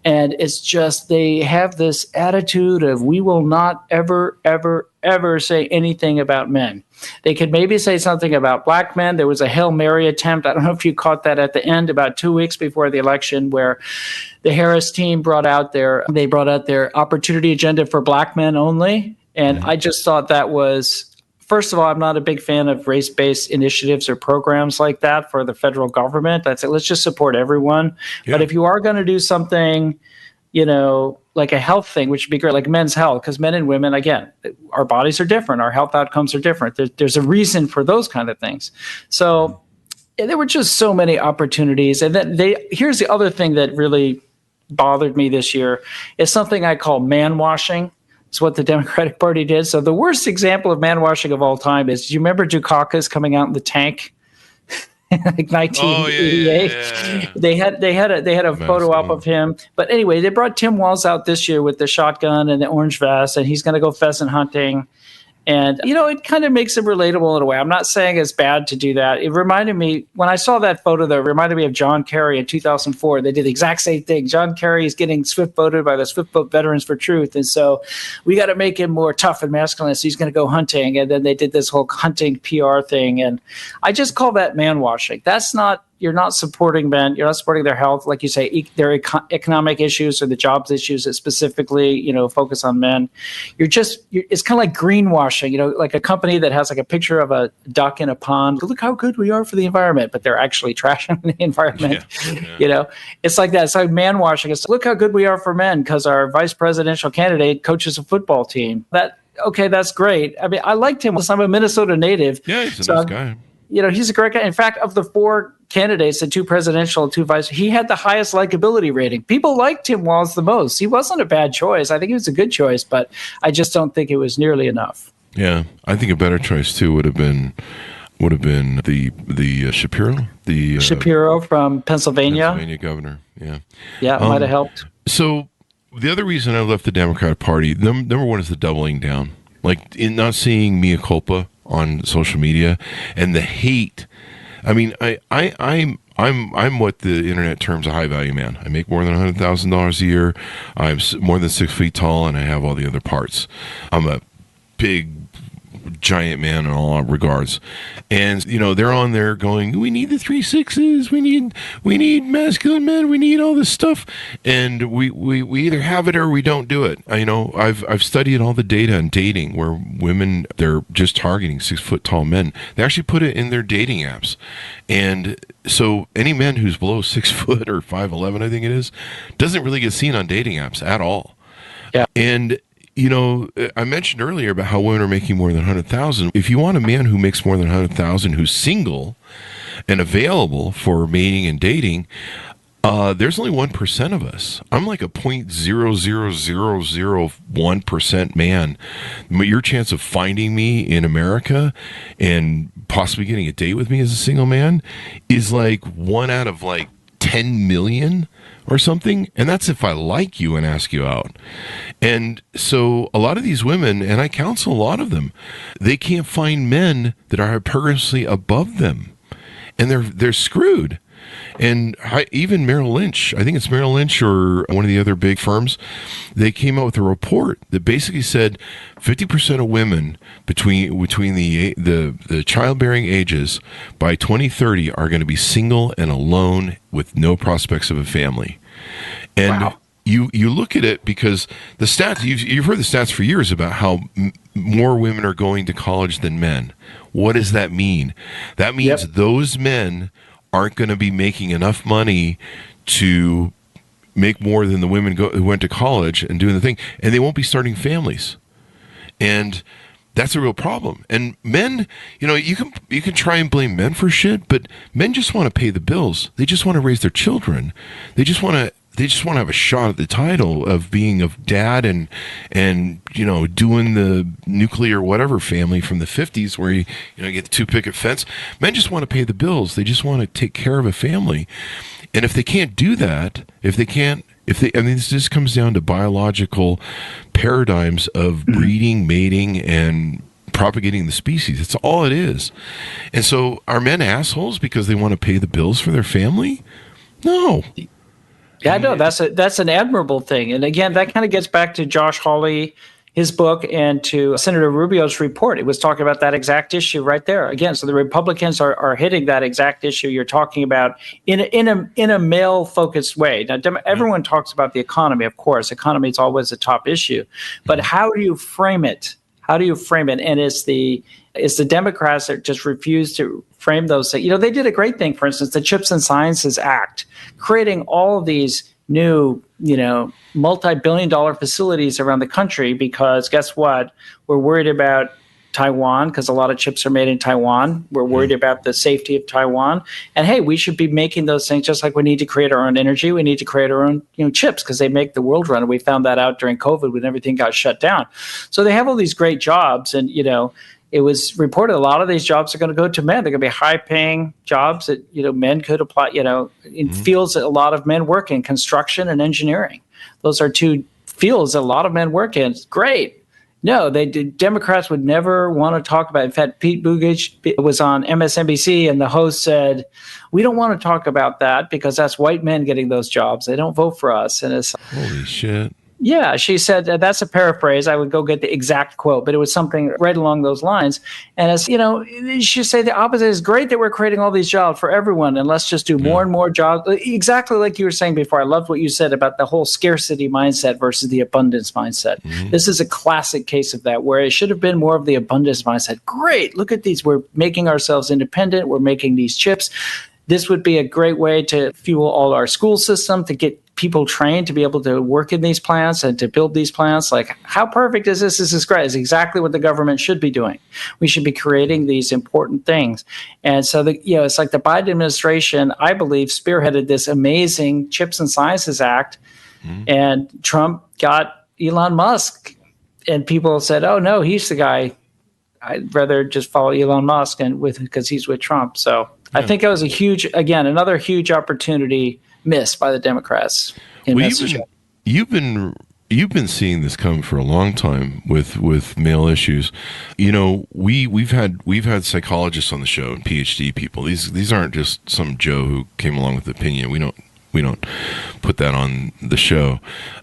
And it's just they have this attitude of we will not ever, ever, ever say anything about men. They could maybe say something about black men. There was a Hail Mary attempt. I don't know if you caught that at the end, about 2 weeks before the election, where the Harris team brought out their opportunity agenda for black men only. And I just thought that was, first of all, I'm not a big fan of race-based initiatives or programs like that for the federal government. Let's just support everyone. Yeah. But if you are going to do something, like a health thing, which would be great, like men's health, because men and women, again, our bodies are different. Our health outcomes are different. There's a reason for those kind of things. So there were just so many opportunities. And then here's the other thing that really bothered me this year is something I call man washing. It's what the Democratic Party did. So the worst example of man washing of all time is, do you remember Dukakis coming out in the tank? Like 1988. Yeah. They had a photo op of him. But anyway, they brought Tim Walz out this year with the shotgun and the orange vest, and he's going to go pheasant hunting. And, it kind of makes him relatable in a way. I'm not saying it's bad to do that. It reminded me, when I saw that photo, though, it reminded me of John Kerry in 2004. They did the exact same thing. John Kerry is getting swift voted by the Swift Vote Veterans for Truth. And so we got to make him more tough and masculine. So he's going to go hunting. And then they did this whole hunting PR thing. And I just call that man washing. You're not supporting men. You're not supporting their health. Like you say, their economic issues or the jobs issues that specifically, focus on men. It's kind of like greenwashing, like a company that has like a picture of a duck in a pond. Look how good we are for the environment, but they're actually trashing the environment. Yeah. It's like that. It's like man washing. It's look how good we are for men because our vice presidential candidate coaches a football team. That's great. I mean, I liked him. I'm a Minnesota native. Yeah, he's a nice guy. He's a great guy. In fact, of the 4 candidates, the 2 presidential and 2 vice, he had the highest likability rating. People liked Tim Walz the most. He wasn't a bad choice. I think he was a good choice, but I just don't think it was nearly enough. Yeah, I think a better choice too would have been the Shapiro, Shapiro from Pennsylvania governor. Yeah, it might have helped. So the other reason I left the Democratic Party, number one, is the doubling down, like in not seeing mea culpa on social media and the hate. I mean, I'm what the internet terms a high value man. I make more than $100,000 a year. I'm more than 6 feet tall, and I have all the other parts. I'm a big giant man in all regards. And, they're on there going, we need the 3 6s, we need masculine men, we need all this stuff. And we either have it or we don't do it. I've studied all the data on dating where women, they're just targeting 6 foot tall men. They actually put it in their dating apps. And so any man who's below 6 foot or 5'11", I think it is, doesn't really get seen on dating apps at all. Yeah. And I mentioned earlier about how women are making more than 100,000. If you want a man who makes more than 100,000, who's single and available for mating and dating, there's only 1% of us. I'm like a 0.00001% man. Your chance of finding me in America and possibly getting a date with me as a single man is like 1 out of like 10 million or something, and that's if I like you and ask you out. And so a lot of these women, and I counsel a lot of them, they can't find men that are hypergamously above them, and they're screwed. And even Merrill Lynch, I think it's Merrill Lynch or one of the other big firms, they came out with a report that basically said 50% of women between the childbearing ages by 2030 are going to be single and alone with no prospects of a family. And wow. You look at it because the stats, you've heard the stats for years about how more women are going to college than men. What does that mean? That means those men aren't going to be making enough money to make more than the women who went to college and doing the thing, and they won't be starting families. And that's a real problem. And men, you can try and blame men for shit, but men just want to pay the bills. They just want to raise their children. They just want to have a shot at the title of being a dad and doing the nuclear whatever family from the 50s where you get the 2-picket fence. Men just want to pay the bills. They just want to take care of a family. And if they can't do that, this just comes down to biological paradigms of breeding, mating, and propagating the species. It's all it is. And so are men assholes because they want to pay the bills for their family? No. Yeah, no, that's an admirable thing. And again, that kind of gets back to Josh Hawley, his book, and to Senator Rubio's report. It was talking about that exact issue right there. Again, so the Republicans are hitting that exact issue you're talking about in a male-focused way. Now, everyone talks about the economy, of course. Economy is always a top issue. But how do you frame it? How do you frame it? And it's the Democrats that just refuse to frame those things. They did a great thing, for instance, the Chips and Sciences Act, creating all of these new, multi-billion-dollar facilities around the country because guess what? We're worried about Taiwan because a lot of chips are made in Taiwan. We're worried about the safety of Taiwan. And hey, we should be making those things just like we need to create our own energy. We need to create our own chips because they make the world run. And we found that out during COVID when everything got shut down. So they have all these great jobs. And, it was reported a lot of these jobs are going to go to men. They're going to be high-paying jobs that, men could apply, in fields that a lot of men work in, construction and engineering. Those are two fields that a lot of men work in. It's great. No, Democrats would never want to talk about it. In fact, Pete Buttigieg was on MSNBC, and the host said, we don't want to talk about that because that's white men getting those jobs. They don't vote for us. And it's holy shit. Yeah, she said that's a paraphrase. I would go get the exact quote, but it was something right along those lines. And as she say the opposite is great that we're creating all these jobs for everyone, and let's just do more and more jobs. Exactly like you were saying before. I loved what you said about the whole scarcity mindset versus the abundance mindset. Mm-hmm. This is a classic case of that, where it should have been more of the abundance mindset. Great, look at these. We're making ourselves independent. We're making these chips. This would be a great way to fuel all our school system, to get people trained to be able to work in these plants and to build these plants. Like, how perfect is this? This is great. It's exactly what the government should be doing. We should be creating these important things. And so, it's like the Biden administration, I believe, spearheaded this amazing Chips and Sciences Act, and Trump got Elon Musk. And people said, oh, no, he's the guy. I'd rather just follow Elon Musk because he's with Trump. So I think that was another huge opportunity missed by the Democrats. You've been seeing this come for a long time with male issues. We've had psychologists on the show and PhD people. These aren't just some Joe who came along with opinion. We don't we don't put that on the show.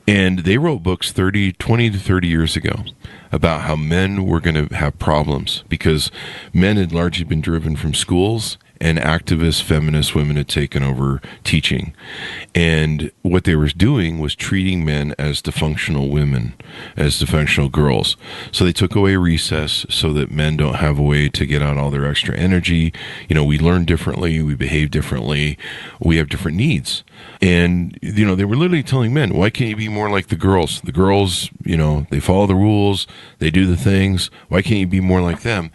And they wrote books 20 to 30 years ago about how men were going to have problems because men had largely been driven from schools, and activist feminist women had taken over teaching. And what they were doing was treating men as dysfunctional women, as dysfunctional girls. So they took away recess so that men don't have a way to get out all their extra energy. You know, we learn differently, we behave differently, we have different needs. And, you know, they were literally telling men, why can't you be more like the girls? The girls, you know, they follow the rules, they do the things. Why can't you be more like them?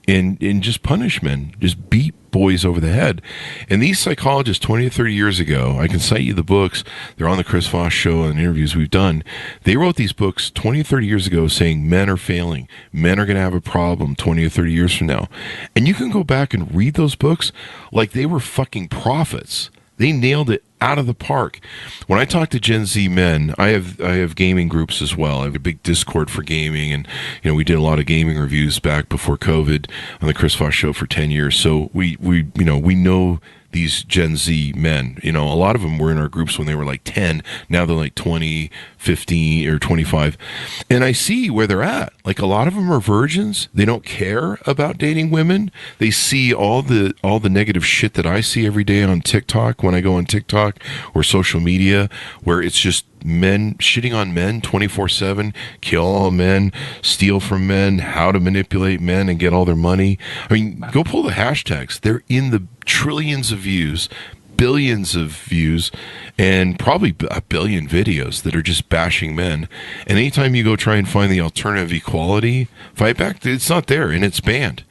And just punish men, just beat boys over the head. And these psychologists 20 or 30 years ago, I can cite you the books, they're on the Chris Voss show and interviews we've done. They wrote these books 20 or 30 years ago saying men are failing. Men are going to have a problem 20 or 30 years from now. And you can go back and read those books like they were fucking prophets. They nailed it out of the park. When I talk to Gen Z men, I have gaming groups as well. I have a big Discord for gaming, and you know we did a lot of gaming reviews back before COVID on the Chris Voss show for 10 years. So we know these Gen Z men. You know, a lot of them were in our groups when they were like 10. Now they're like 20, 15, or 25. And I see where they're at. Like a lot of them are virgins. They don't care about dating women. They see all the negative shit that I see every day on TikTok when I go on TikTok or social media, where it's just men shitting on men 24/7, kill all men, steal from men, how to manipulate men and get all their money. I mean, go pull the hashtags. They're in the trillions of views, billions of views, and probably a billion videos that are just bashing men. And anytime you go try and find the alternative equality fight back, it's not there, and it's banned.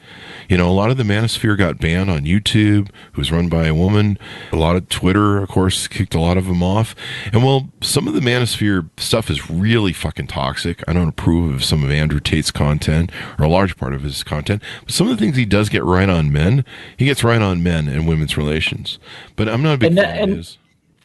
You know, a lot of the manosphere got banned on YouTube, who was run by a woman. A lot of Twitter, of course, kicked a lot of them off. And well, some of the manosphere stuff is really fucking toxic. I don't approve of some of Andrew Tate's content, or a large part of his content. But some of the things he does get right on men, he gets right on men and women's relations. But I'm not a big fan of his.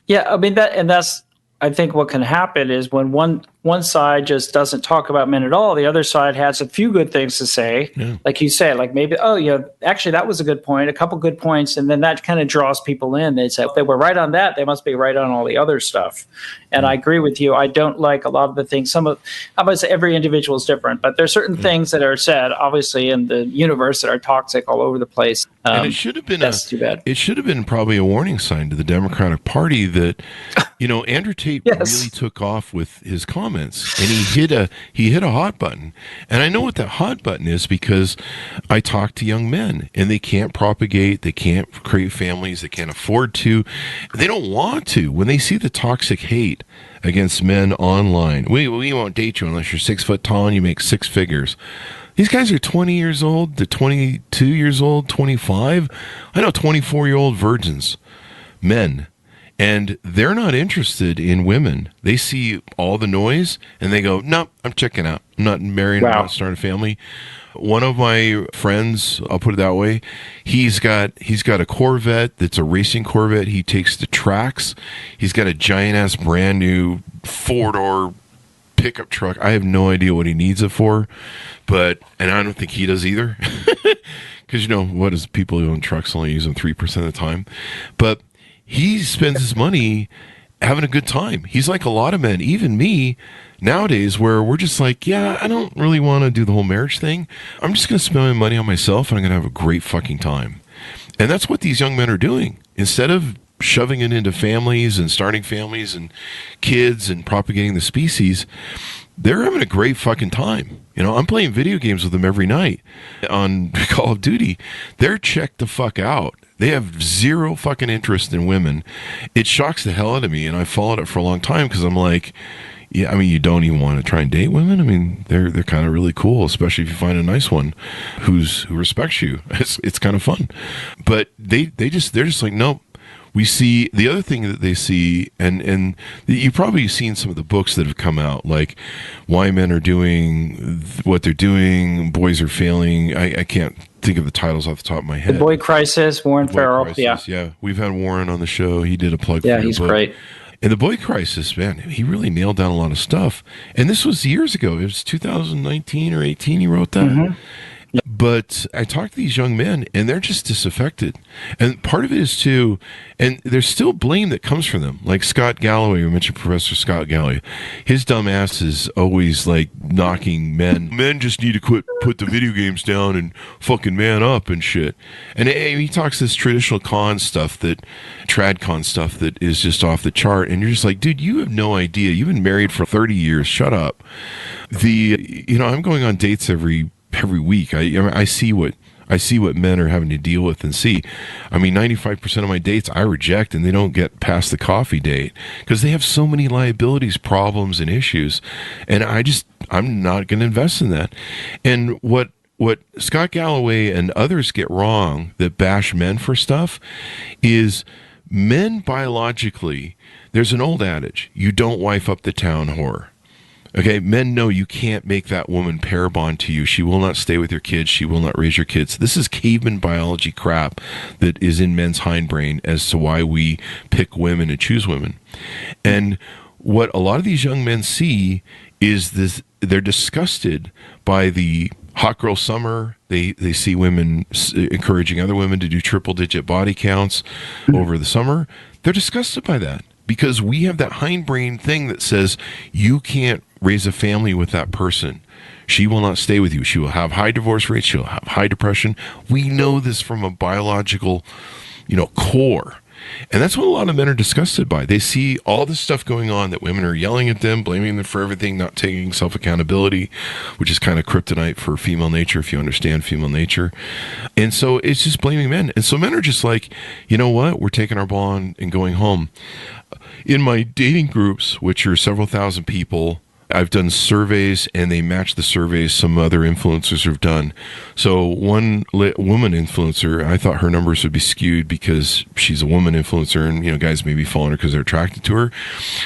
Yeah, I mean, that's, I think what can happen is when one side just doesn't talk about men at all, the other side has a few good things to say. Yeah. Like you say, like maybe, oh, yeah, actually that was a good point, a couple good points, and then that kind of draws people in. They say, if they were right on that, they must be right on all the other stuff. And I agree with you. I don't like a lot of the things. Obviously every individual is different, but there's certain things that are said, obviously, in the universe that are toxic all over the place. And it should have been too bad. It should have been probably a warning sign to the Democratic Party that, you know, Andrew Tate really took off with his comments, and he hit a hot button. And I know what that hot button is because I talk to young men, and they can't propagate, they can't create families, they can't afford to, they don't want to. When they see the toxic hate against men online, we won't date you unless you're 6 foot tall and you make six figures. These guys are 20 years old, to 22 years old, 25. I know 24-year-old virgins, men. And they're not interested in women. They see all the noise and they go, no, I'm checking out. I'm not marrying, I'm not starting a family. One of my friends, I'll put it that way, he's got a Corvette that's a racing Corvette. He takes the tracks. He's got a giant-ass brand new four-door pickup truck. I have no idea what he needs it for, and I don't think he does either. Because, you know, what is people who own trucks only use them 3% of the time. But he spends his money having a good time. He's like a lot of men, even me, nowadays, where we're just like, yeah, I don't really want to do the whole marriage thing. I'm just going to spend my money on myself, and I'm going to have a great fucking time. And that's what these young men are doing. Instead of shoving it into families and starting families and kids and propagating the species, they're having a great fucking time. You know, I'm playing video games with them every night on Call of Duty. They're checked the fuck out. They have zero fucking interest in women. It shocks the hell out of me, and I followed it for a long time because I'm like, yeah, I mean, you don't even want to try and date women. I mean, they're kind of really cool, especially if you find a nice one who respects you. It's kind of fun, but they're just like, nope. We see the other thing that they see, and you've probably seen some of the books that have come out, like why men are doing what they're doing, boys are failing. I can't think of the titles off the top of my head. The Boy Crisis, Warren Farrell. Yeah, we've had Warren on the show. He did a plug. Yeah, for he's book. Great. And the Boy Crisis, man, he really nailed down a lot of stuff. And this was years ago. It was 2019 or 18. He wrote that. Mm-hmm. But I talk to these young men, and they're just disaffected. And part of it is, too, and there's still blame that comes from them. Like Scott Galloway, we mentioned Professor Scott Galloway. His dumb ass is always, like, knocking men. Men just need to put the video games down and fucking man up and shit. And he talks this traditional con stuff, trad con stuff that is just off the chart. And you're just like, dude, you have no idea. You've been married for 30 years. Shut up. I'm going on dates every week. I see what men are having to deal with and see. I mean, 95% of my dates I reject, and they don't get past the coffee date because they have so many liabilities, problems, and issues. And I'm not going to invest in that. And what Scott Galloway and others get wrong that bash men for stuff is men biologically, there's an old adage, you don't wife up the town whore. Okay, men know you can't make that woman pair bond to you. She will not stay with your kids. She will not raise your kids. This is caveman biology crap that is in men's hindbrain as to why we pick women and choose women. And what a lot of these young men see is this: they're disgusted by the hot girl summer. They see women encouraging other women to do triple-digit body counts over the summer. They're disgusted by that because we have that hindbrain thing that says you can't raise a family with that person. She will not stay with you. She will have high divorce rates. She'll have high depression. We know this from a biological, core. And that's what a lot of men are disgusted by. They see all this stuff going on that women are yelling at them, blaming them for everything, not taking self-accountability, which is kind of kryptonite for female nature, if you understand female nature. And so it's just blaming men. And so men are just like, you know what? We're taking our ball and going home. In my dating groups, which are several thousand people, I've done surveys, and they match the surveys some other influencers have done. So one woman influencer, I thought her numbers would be skewed because she's a woman influencer, and guys may be following her because they're attracted to her.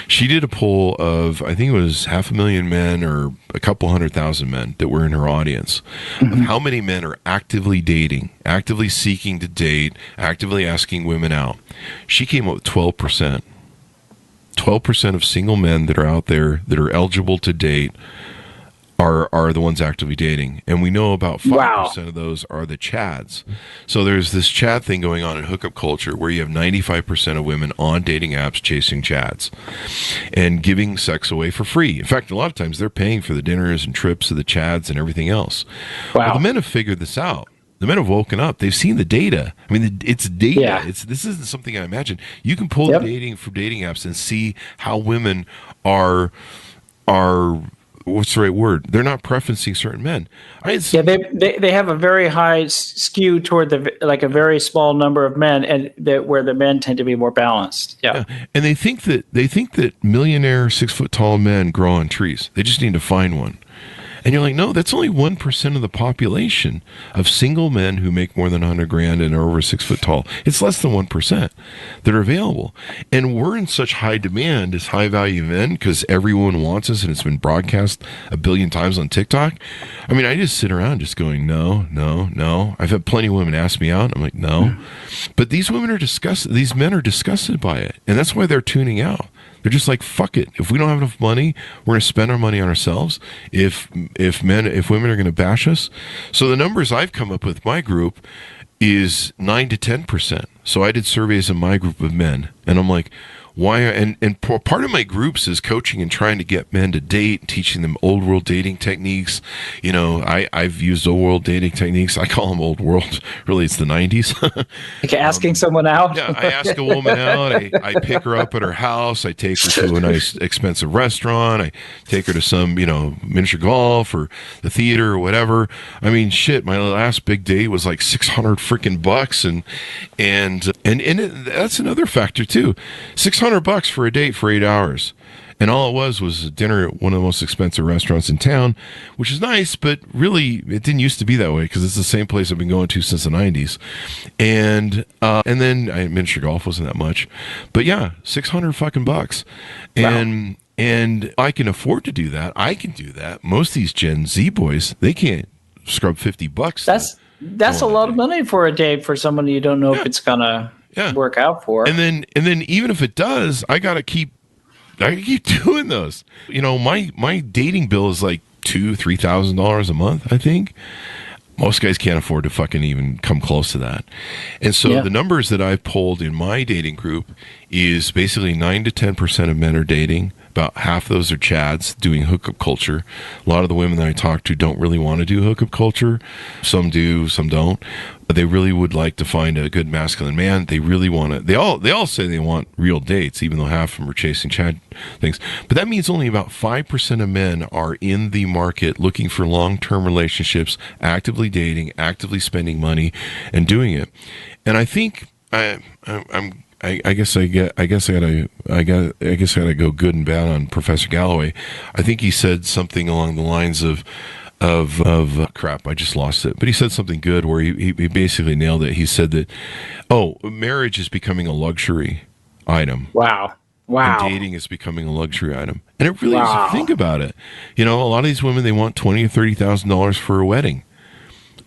She did a poll of, I think it was 500,000 men or a couple 100,000 men that were in her audience, of how many men are actively dating, actively seeking to date, actively asking women out. She came up with 12%. 12% of single men that are out there that are eligible to date are the ones actively dating. And we know about 5% of those are the chads. So there's this chad thing going on in hookup culture where you have 95% of women on dating apps chasing chads and giving sex away for free. In fact, a lot of times they're paying for the dinners and trips of the chads and everything else. Wow. Well, the men have figured this out. The men have woken up. They've seen the data. I mean, it's data. Yeah. This isn't something I imagine. You can pull the dating from dating apps and see how women are what's the right word? They're not preferencing certain men. They have a very high skew toward a very small number of men, and where the men tend to be more balanced. Yeah. And they think that millionaire 6-foot-tall men grow on trees. They just need to find one. And you're like, no, that's only 1% of the population of single men who make more than $100,000 and are over 6 foot tall. It's less than 1% that are available. And we're in such high demand as high value men because everyone wants us and it's been broadcast a billion times on TikTok. I mean, I just sit around just going, no. I've had plenty of women ask me out. I'm like, no. But these women are disgusted. These men are disgusted by it. And that's why they're tuning out. They're just like, fuck it. If we don't have enough money, we're going to spend our money on ourselves. If women are going to bash us. So the numbers I've come up with, my group, is 9 to 10%. So I did surveys in my group of men, and I'm like, why? And part of my groups is coaching and trying to get men to date, teaching them old world dating techniques. I've used old world dating techniques. I call them old world. Really, it's the 90s. Like asking someone out. Yeah, I ask a woman out. I pick her up at her house. I take her to a nice, expensive restaurant. I take her to some, miniature golf or the theater or whatever. I mean, shit. My last big date was like $600 freaking bucks, and that's another factor too. $600 for a date for 8 hours. And all it was a dinner at one of the most expensive restaurants in town, which is nice, but really it didn't used to be that way because it's the same place I've been going to since the 90s. And then miniature golf wasn't that much. But yeah, $600 fucking bucks. And I can afford to do that. I can do that. Most of these Gen Z boys, they can't scrub $50. That's a lot of money for a date for someone you don't know if it's gonna work out for. And then even if it does, I gotta keep doing those. My dating bill is like $2,000-$3,000 a month, I think. Most guys can't afford to fucking even come close to that. And so the numbers that I've polled in my dating group is basically 9 to 10% of men are dating. About half of those are chads doing hookup culture. A lot of the women that I talk to don't really want to do hookup culture. Some do, some don't. But they really would like to find a good masculine man. They really want to. They all say they want real dates, even though half of them are chasing chad things. But that means only about 5% of men are in the market looking for long-term relationships, actively dating, actively spending money, and doing it. And I think I guess I gotta go good and bad on Professor Galloway. I think he said something along the lines of crap, I just lost it. But he said something good where he basically nailed it. He said that, marriage is becoming a luxury item. Wow. And dating is becoming a luxury item. And it really is, if you think about it. A lot of these women, they want $20,000 or $30,000 for a wedding.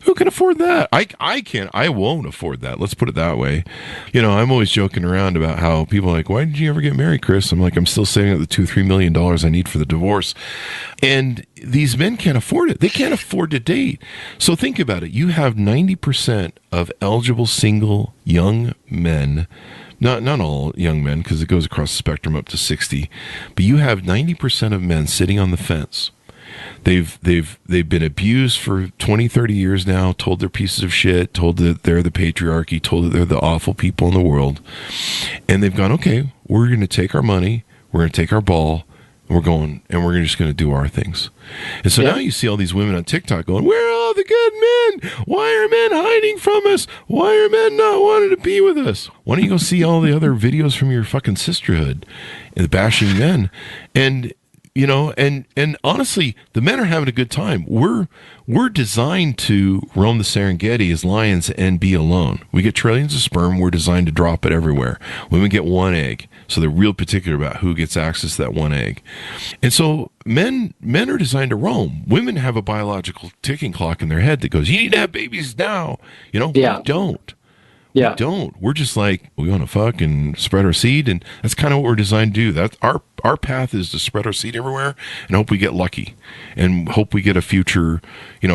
Who can afford that? I can't. I won't afford that. Let's put it that way. I'm always joking around about how people are like, why did you ever get married, Chris? I'm like, I'm still saving up the $2-3 million I need for the divorce. And these men can't afford it. They can't afford to date. So think about it. You have 90% of eligible single young men. Not all young men, because it goes across the spectrum up to 60. But you have 90% of men sitting on the fence. They've been abused for 20, 30 years now, told they're pieces of shit, told that they're the patriarchy, told that they're the awful people in the world. And they've gone, okay, we're going to take our money, we're going to take our ball, and we're just going to do our things. And so now you see all these women on TikTok going, where are all the good men? Why are men hiding from us? Why are men not wanting to be with us? Why don't you go see all the other videos from your fucking sisterhood and bashing men? And and honestly, the men are having a good time. We're designed to roam the Serengeti as lions and be alone. We get trillions of sperm. We're designed to drop it everywhere. Women get one egg, so they're real particular about who gets access to that one egg. And so men are designed to roam. Women have a biological ticking clock in their head that goes, you need to have babies now. We don't. Yeah. We don't. We're just like, we want to fuck and spread our seed, and that's kind of what we're designed to do. That's our path is to spread our seed everywhere and hope we get lucky and hope we get a future,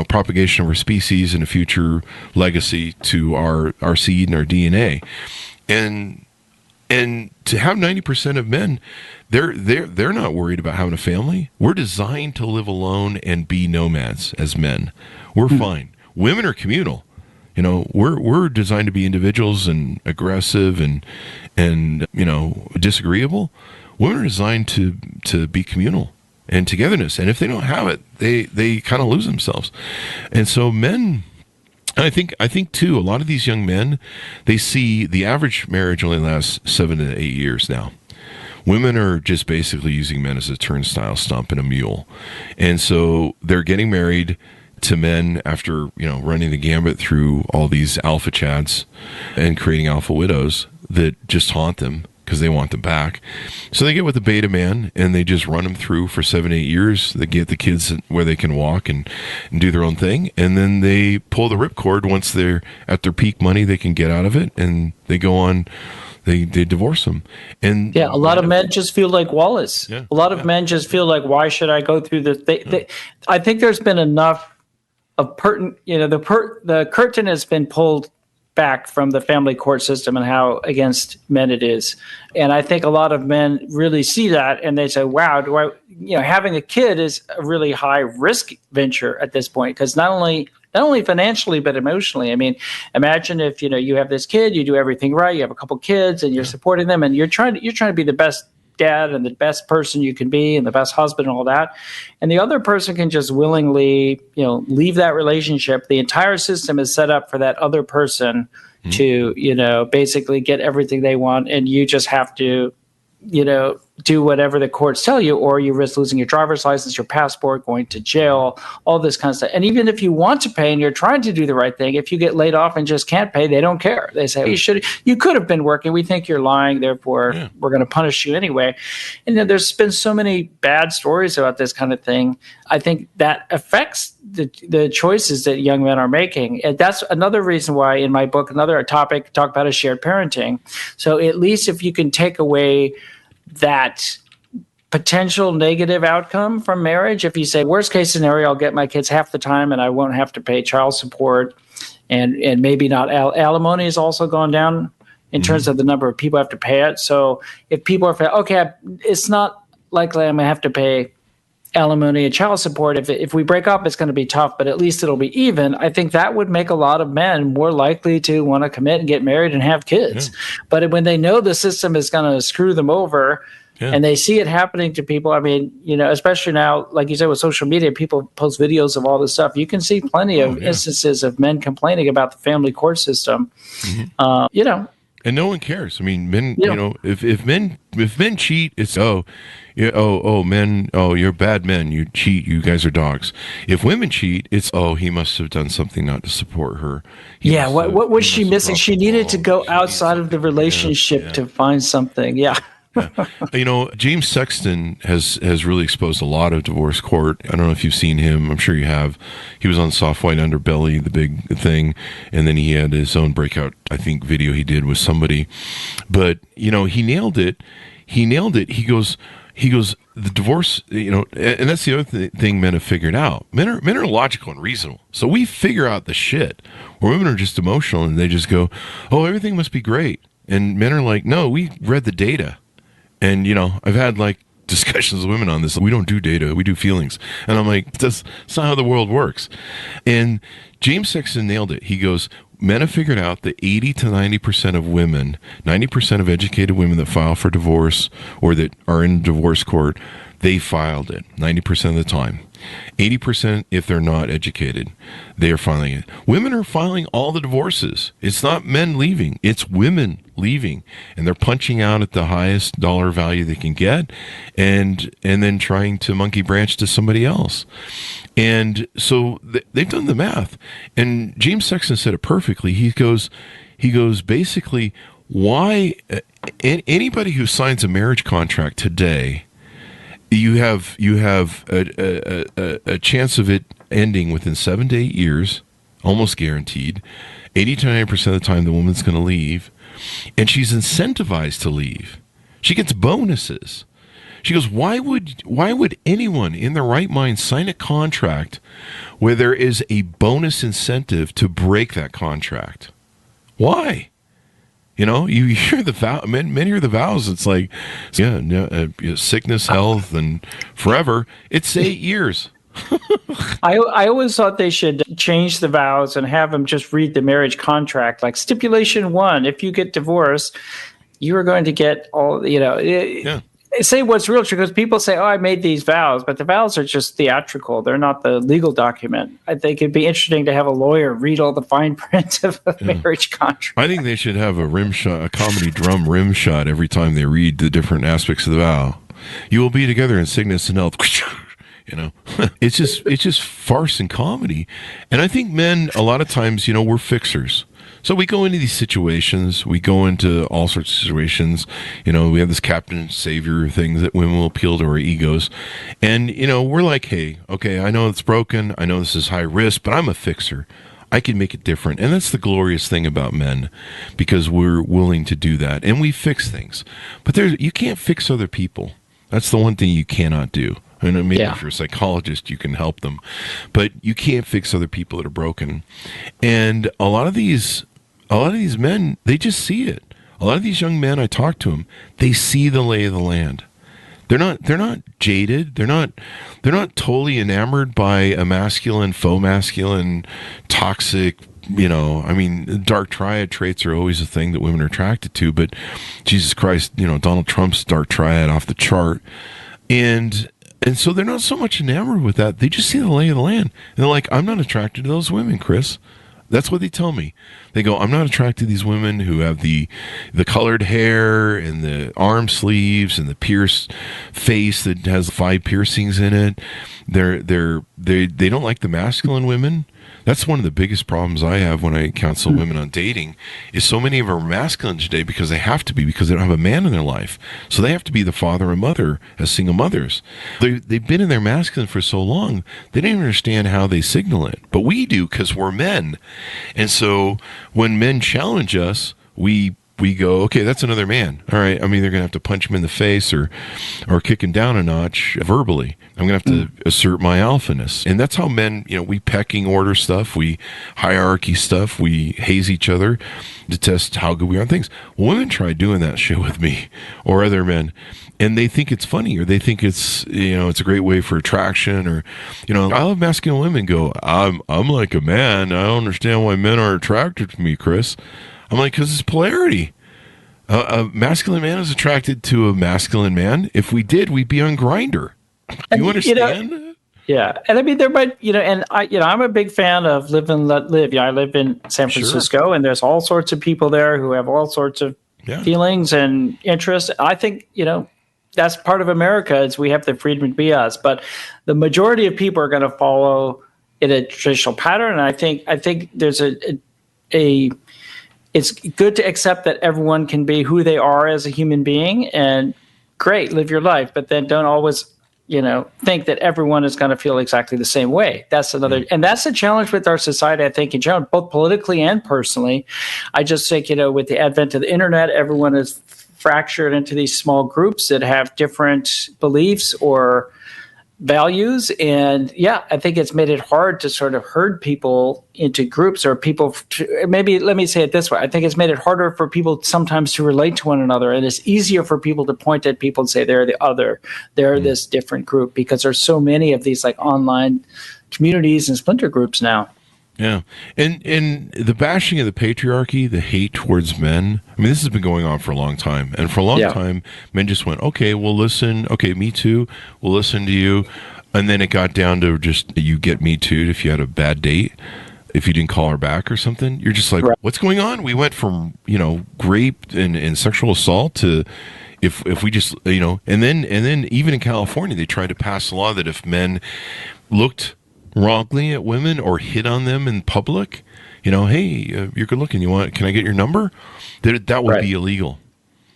propagation of our species and a future legacy to our seed and our DNA. And to have 90% of men, they're not worried about having a family. We're designed to live alone and be nomads as men. We're fine. Women are communal. We're designed to be individuals and aggressive and disagreeable. Women are designed to be communal and togetherness. And if they don't have it, they kind of lose themselves. And so men, and I think too, a lot of these young men, they see the average marriage only lasts 7 to 8 years now. Women are just basically using men as a turnstile stump and a mule. And so they're getting married to men after, running the gambit through all these alpha chads and creating alpha widows that just haunt them because they want them back. So they get with the beta man and they just run them through for 7-8 years. They get the kids where they can walk and do their own thing. And then they pull the ripcord once they're at their peak money they can get out of it, and they go on. They divorce them. And a lot of men just feel like Wallace. Yeah, a lot of men just feel like, why should I go through this? I think there's been enough of the curtain has been pulled back from the family court system and how against men it is. And I think a lot of men really see that and they say, wow, having a kid is a really high risk venture at this point, because not only financially, but emotionally. I mean, imagine if, you have this kid, you do everything right, you have a couple kids and you're supporting them and you're trying to be the best dad and the best person you can be and the best husband and all that. And the other person can just willingly, leave that relationship. The entire system is set up for that other person to, basically get everything they want. And you just have to, do whatever the courts tell you, or you risk losing your driver's license, your passport, going to jail, all this kind of stuff. And even if you want to pay and you're trying to do the right thing, if you get laid off and just can't pay, they don't care. They say, you could have been working. We think you're lying. Therefore, we're going to punish you anyway. And then there's been so many bad stories about this kind of thing. I think that affects the choices that young men are making. And that's another reason why in my book, another topic, talk about is shared parenting. So at least if you can take away that potential negative outcome from marriage. If you say, worst case scenario, I'll get my kids half the time and I won't have to pay child support, and maybe not alimony has also gone down in terms of the number of people who have to pay it. So if people are, okay, it's not likely I'm going to have to pay alimony and child support. If we break up, it's going to be tough, but at least it'll be even. I think that would make a lot of men more likely to want to commit and get married and have kids. Yeah. But when they know the system is going to screw them over, and they see it happening to people, I mean, especially now, like you said, with social media, people post videos of all this stuff. You can see plenty of instances of men complaining about the family court system. And no one cares. I mean, men. If men cheat, it's men. Oh, you're bad men. You cheat. You guys are dogs. If women cheat, it's he must have done something not to support her. What was she missing? She needed to go outside of the relationship to find something. Yeah. James Sexton has really exposed a lot of divorce court. I don't know if you've seen him. I'm sure you have. He was on Soft White Underbelly, the big thing, and then he had his own breakout, I think, video he did with somebody. But he nailed it. He goes, the divorce. And that's the other thing men have figured out. Men are logical and reasonable, so we figure out the shit. Where women are just emotional and they just go, "Oh, everything must be great," and men are like, "No, we read the data." And, I've had discussions with women on this. We don't do data, we do feelings. And I'm like, that's not how the world works. And James Sexton nailed it. He goes, men have figured out that 80 to 90% of women, 90% of educated women that file for divorce or that are in divorce court, they filed it 90% of the time. 80% if they're not educated, they are filing it. Women are filing all the divorces. It's not men leaving, it's women leaving, and they're punching out at the highest dollar value they can get, and then trying to monkey branch to somebody else. And so they've done the math. And James Sexton said it perfectly. He goes basically, why anybody who signs a marriage contract today, you have a chance of it ending within 7 to 8 years, almost guaranteed. 80 to 90% of the time, the woman's going to leave, and she's incentivized to leave. She gets bonuses. She goes, why would anyone in their right mind sign a contract where there is a bonus incentive to break that contract? Why? You hear the men hear the vows. It's like, sickness, health, and forever. It's 8 years. I always thought they should change the vows and have them just read the marriage contract. Like stipulation 1, if you get divorced, you are going to get all, say what's real true, because people say, I made these vows, but the vows are just theatrical. They're not the legal document. I think it'd be interesting to have a lawyer read all the fine print of a marriage contract. I think they should have a comedy drum rim shot every time they read the different aspects of the vow. You will be together in sickness and health. It's just farce and comedy. And I think men, a lot of times, we're fixers. So we go into these situations, we go into all sorts of situations, we have this captain savior thing that women will appeal to our egos. And, we're like, hey, okay, I know it's broken. I know this is high risk, but I'm a fixer. I can make it different. And that's the glorious thing about men, because we're willing to do that. And we fix things. But you can't fix other people. That's the one thing you cannot do. And maybe if you're a psychologist, you can help them. But you can't fix other people that are broken. And a lot of these men, they just see it. A lot of these young men, I talk to them, they see the lay of the land. They're not jaded. They're not totally enamored by a masculine, faux masculine, toxic, dark triad traits are always a thing that women are attracted to, but Jesus Christ, Donald Trump's dark triad off the chart. And so they're not so much enamored with that. They just see the lay of the land. And they're like, I'm not attracted to those women, Chris. That's what they tell me. They go, I'm not attracted to these women who have the colored hair and the arm sleeves and the pierced face that has 5 piercings in it. They don't like the masculine women. That's one of the biggest problems I have when I counsel women on dating, is so many of them are masculine today because they have to be, because they don't have a man in their life. So they have to be the father and mother as single mothers. They've been in their masculine for so long, they don't even understand how they signal it. But we do, because we're men. And so when men challenge us, we we go, okay, that's another man. All right, I'm either going to have to punch him in the face or kick him down a notch verbally. I'm going to have to assert my alphaness. And that's how men, we pecking order stuff, we hierarchy stuff, we haze each other to test how good we are on things. Women try doing that shit with me or other men, and they think it's funny, or they think it's, it's a great way for attraction, or, I love masculine women go, I'm like a man. I don't understand why men are attracted to me, Chris. I'm like, because it's polarity. A masculine man is attracted to a masculine man. If we did, we'd be on Grindr. You understand? Yeah, and I mean, there might, and I'm a big fan of live and let live. I live in San Francisco, and there's all sorts of people there who have all sorts of feelings and interests. I think, that's part of America, is we have the freedom to be us. But the majority of people are going to follow in a traditional pattern. And I think there's it's good to accept that everyone can be who they are as a human being, and great, live your life. But then don't always, think that everyone is going to feel exactly the same way. That's another, and that's a challenge with our society, I think, in general, both politically and personally. I just think, with the advent of the internet, everyone is fractured into these small groups that have different beliefs or values. And I think it's made it hard to sort of herd people into groups, or people maybe let me say it this way. I think it's made it harder for people sometimes to relate to one another. And it's easier for people to point at people and say they're the other, they're this different group, because there's so many of these like online communities and splinter groups now. Yeah. And the bashing of the patriarchy, the hate towards men, I mean, this has been going on for a long time. And for a long time, men just went, okay, we'll listen. Okay, me too. We'll listen to you. And then it got down to just, you get me too if you had a bad date, if you didn't call her back or something. You're just like, what's going on? We went from, rape and sexual assault to if we just, and then even in California, they tried to pass a law that if men looked wrongly at women or hit on them in public, hey, you're good looking, can I get your number? That would be illegal.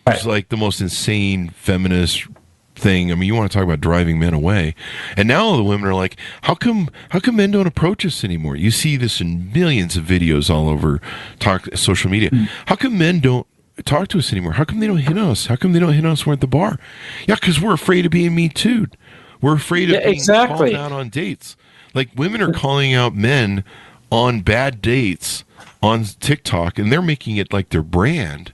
It's like the most insane feminist thing. I mean, you want to talk about driving men away. And now the women are like, how come men don't approach us anymore? You see this in millions of videos all over social media. How come men don't talk to us anymore? How come they don't hit us? How come they don't hit us when we're at the bar? Yeah, because we're afraid of being Me Too'd. We're afraid of being called out on dates. Like, women are calling out men on bad dates on TikTok, and they're making it like their brand.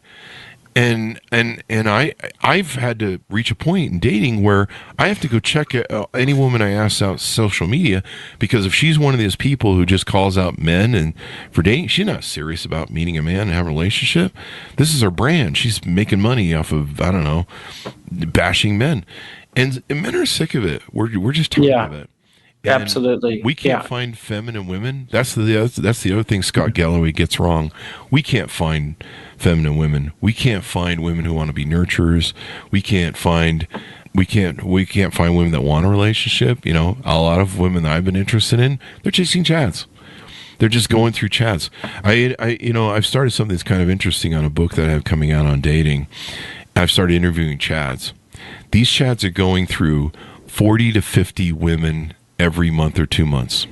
And I've had to reach a point in dating where I have to go check any woman I ask out social media, because if she's one of those people who just calls out men and for dating, she's not serious about meeting a man and having a relationship. This is her brand. She's making money off of, I don't know, bashing men. And men are sick of it. We're just tired of it. And absolutely. We can't find feminine women. That's the other thing Scott Galloway gets wrong. We can't find feminine women. We can't find women who want to be nurturers. We can't find women that want a relationship. A lot of women that I've been interested in, they're chasing chads. They're just going through chats. I've started something that's kind of interesting on a book that I have coming out on dating. I've started interviewing chads. These chads are going through 40 to 50 women every month or 2 months.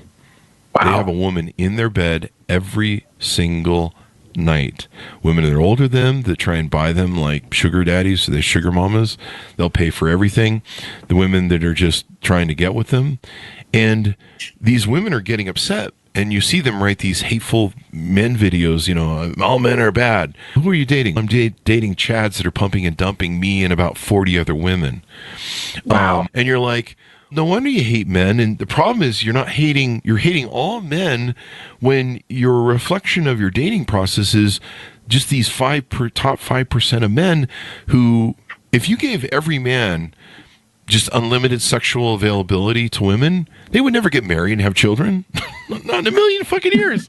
Wow. They have a woman in their bed every single night. Women that are older than them that try and buy them like sugar daddies, so they're sugar mamas. They'll pay for everything. The women that are just trying to get with them. And these women are getting upset. And you see them write these hateful men videos, all men are bad. Who are you dating? I'm dating chads that are pumping and dumping me and about 40 other women. Wow. And you're like, no wonder you hate men. And the problem is you're hating all men when your reflection of your dating process is just these top 5% of men who, if you gave every man just unlimited sexual availability to women, they would never get married and have children. Not in a million fucking years.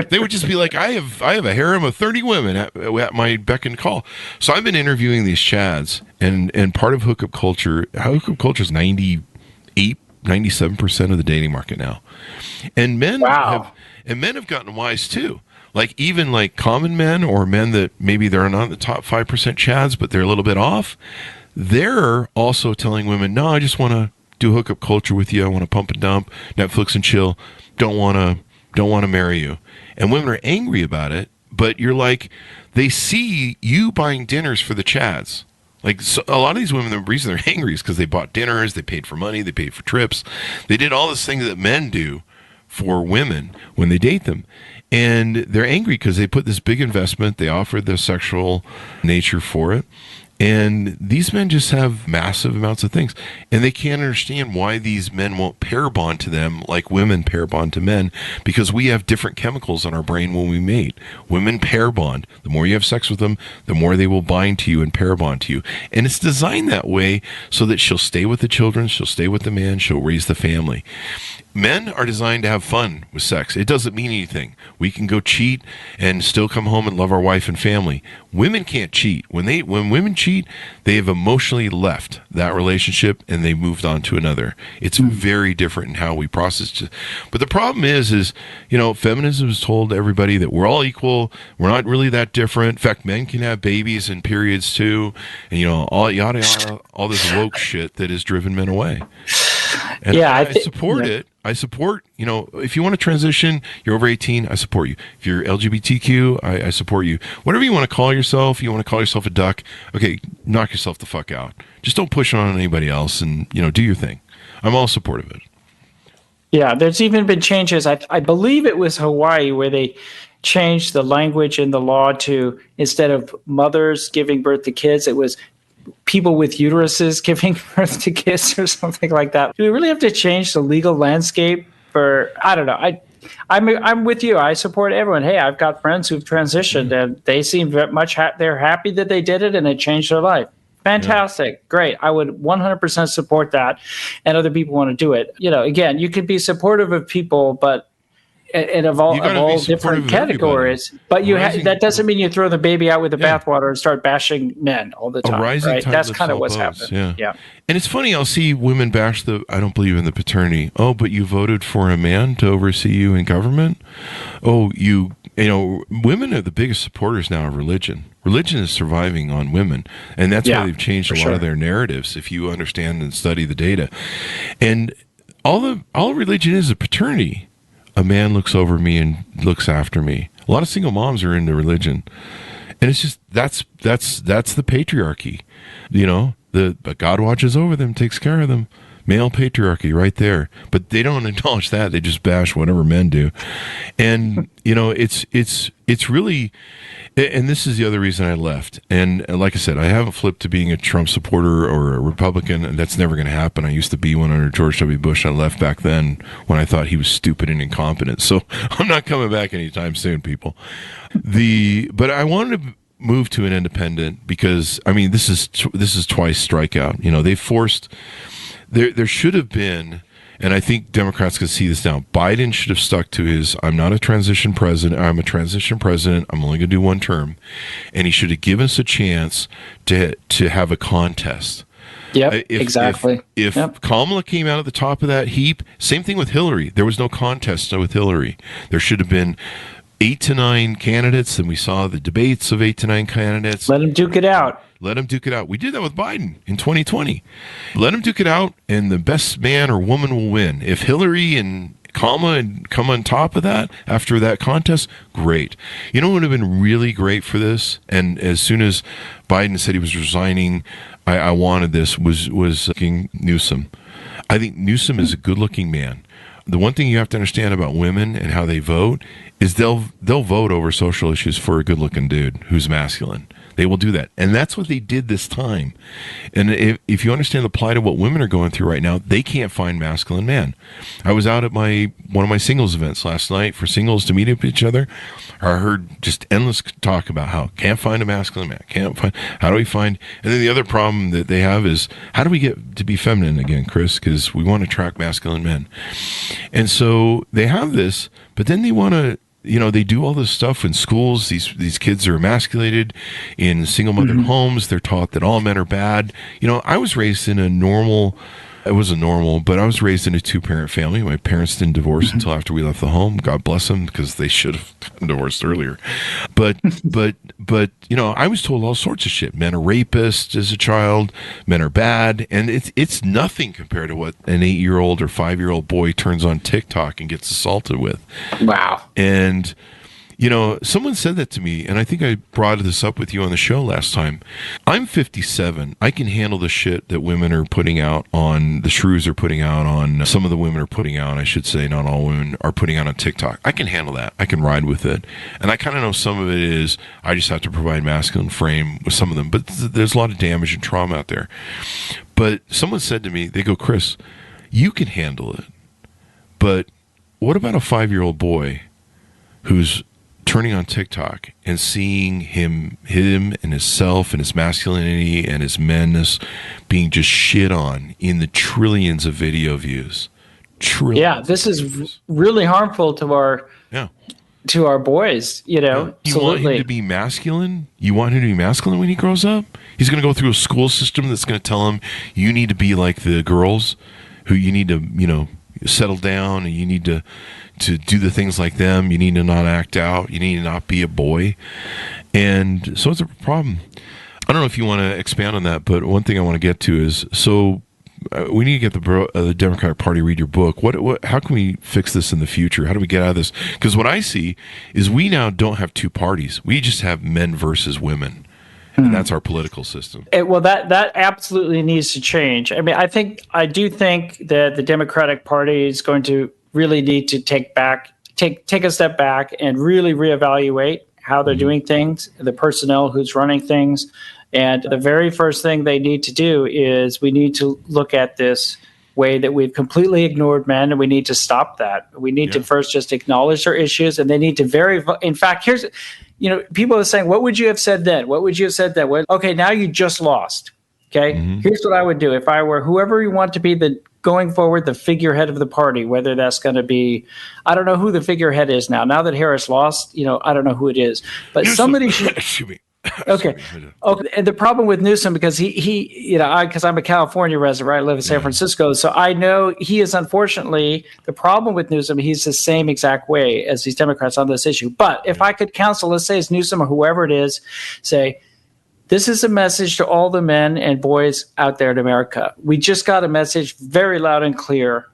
They would just be like, I have a harem of 30 women at my beck and call. So I've been interviewing these chads, and part of hookup culture is 97% of the dating market now. And men have gotten wise too. Like, even like common men, or men that maybe they're not the top 5% chads, but they're a little bit off. They're also telling women, no, I just want to do hookup culture with you. I want to pump and dump, Netflix and chill. Don't want to marry you. And women are angry about it. but you're like, they see you buying dinners for the Chads. Like, so a lot of these women, the reason they're angry is because they bought dinners, they paid for money, they paid for trips. They did all this thing that men do for women when they date them. And they're angry because they put this big investment, they offer the sexual nature for it. And these men just have massive amounts of things. And they can't understand why these men won't pair bond to them like women pair bond to men, because we have different chemicals in our brain when we mate. Women pair bond. The more you have sex with them, the more they will bind to you and pair bond to you. And it's designed that way so that she'll stay with the children, she'll stay with the man, she'll raise the family. Men are designed to have fun with sex. It doesn't mean anything. We can go cheat and still come home and love our wife and family. Women can't cheat. When women cheat, they have emotionally left that relationship and they moved on to another. It's very different in how we process it. But the problem is, feminism has told everybody that we're all equal. We're not really that different. In fact, men can have babies and periods too. And, all yada yada, all this woke shit that has driven men away. And I support it. I support, if you want to transition, you're over 18, I support you. If you're LGBTQ, I support you. Whatever you want to call yourself, you want to call yourself a duck, okay, knock yourself the fuck out. Just don't push it on anybody else and, do your thing. I'm all supportive of it. Yeah, there's even been changes. I believe it was Hawaii where they changed the language in the law to, instead of mothers giving birth to kids, it was people with uteruses giving birth to kids or something like that. Do we really have to change the legal landscape for, I don't know. I'm with you. I support everyone. Hey, I've got friends who've transitioned and they seem very much, they're happy that they did it and it changed their life. Fantastic. Yeah. Great. I would 100% support that. And other people want to do it. Again, you can be supportive of people, but and of all different categories, but that doesn't mean you throw the baby out with the bathwater and start bashing men all the time. Right? That's kind of what's happening. Yeah. And it's funny, I'll see women bash I don't believe in the paternity. Oh, but you voted for a man to oversee you in government. Oh, women are the biggest supporters now of religion. Religion is surviving on women, and that's why they've changed a lot of their narratives. If you understand and study the data, and all religion is a paternity. A man looks over me and looks after me. A lot of single moms are into religion, and it's just that's the patriarchy, But God watches over them, takes care of them. Male patriarchy, right there. But they don't acknowledge that; they just bash whatever men do, and it's really. And this is the other reason I left. And like I said, I haven't flipped to being a Trump supporter or a Republican, and that's never going to happen. I used to be one under George W. Bush. I left back then when I thought he was stupid and incompetent. So I'm not coming back anytime soon, people. But I wanted to move to an independent because, this is twice strikeout. They forced. There should have been. And I think Democrats could see this now. Biden should have stuck to his, I'm not a transition president. I'm a transition president. I'm only going to do one term. And he should have given us a chance to have a contest. Yep, exactly. If Kamala came out at the top of that heap, same thing with Hillary. There was no contest with Hillary. There should have been 8 to 9 candidates, and we saw the debates of 8 to 9 candidates. Let them duke it out. We did that with Biden in 2020. Let them duke it out, and the best man or woman will win. If Hillary and Kamala come on top of that after that contest, great. You know what would have been really great for this? And as soon as Biden said he was resigning, I wanted this, was King Newsom. I think Newsom is a good-looking man. The one thing you have to understand about women and how they vote is they'll vote over social issues for a good-looking dude who's masculine. They will do that. And that's what they did this time. And if you understand the plight of what women are going through right now, they can't find masculine men. I was out at one of my singles events last night for singles to meet up with each other. I heard just endless talk about how can't find a masculine man. How do we find? And then the other problem that they have is how do we get to be feminine again, Chris? Because we want to attract masculine men. And so they have this, but then they want to, they do all this stuff in schools. These kids are emasculated in single mother homes. They're taught that all men are bad. I was raised in I wasn't normal, but I was raised in a 2-parent family. My parents didn't divorce until after we left the home. God bless them, because they should have gotten divorced earlier. But I was told all sorts of shit. Men are rapists as a child. Men are bad, and it's nothing compared to what an 8-year-old or 5-year-old boy turns on TikTok and gets assaulted with. Wow. And Someone said that to me, and I think I brought this up with you on the show last time. I'm 57. I can handle the shit that women are putting out on, the shrews are putting out on, some of the women are putting out, I should say, not all women are putting out on TikTok. I can handle that. I can ride with it. And I kind of know some of it is, I just have to provide masculine frame with some of them. But there's a lot of damage and trauma out there. But someone said to me, they go, Chris, you can handle it. But what about a 5-year-old boy who's turning on TikTok and seeing him and himself and his masculinity and his manness being just shit on in the trillions of video views? Trillions. Yeah, this is really harmful to our boys, You Absolutely. Want him to be masculine? You want him to be masculine when he grows up? He's going to go through a school system that's going to tell him, you need to be like the girls, who you need to, settle down, and you need to do the things like them. You need to not act out. You need to not be a boy. And so it's a problem. I don't know if you want to expand on that, but one thing I want to get to is, we need to get the Democratic Party read your book. How can we fix this in the future? How do we get out of this? Because what I see is we now don't have two parties. We just have men versus women. And that's our political system. Well, that absolutely needs to change. I mean, I do think that the Democratic Party is going to really need to take a step back and really reevaluate how they're doing things, the personnel who's running things. And the very first thing they need to do is we need to look at this way that we've completely ignored men, and we need to stop that. We need to first just acknowledge their issues, and they need to in fact, people are saying, what would you have said then? What would you have said then? Okay, now you just lost. Okay, Here's what I would do if I were whoever you want to be going forward, the figurehead of the party, whether that's going to be, I don't know who the figurehead is now. Now that Harris lost, I don't know who it is, but somebody should. Excuse me. Okay. And the problem with Newsom, because because I'm a California resident, right? I live in San Francisco, so I know he is, unfortunately, the problem with Newsom. He's the same exact way as these Democrats on this issue. But if I could counsel, let's say it's Newsom or whoever it is, say, this is a message to all the men and boys out there in America. We just got a message very loud and clear.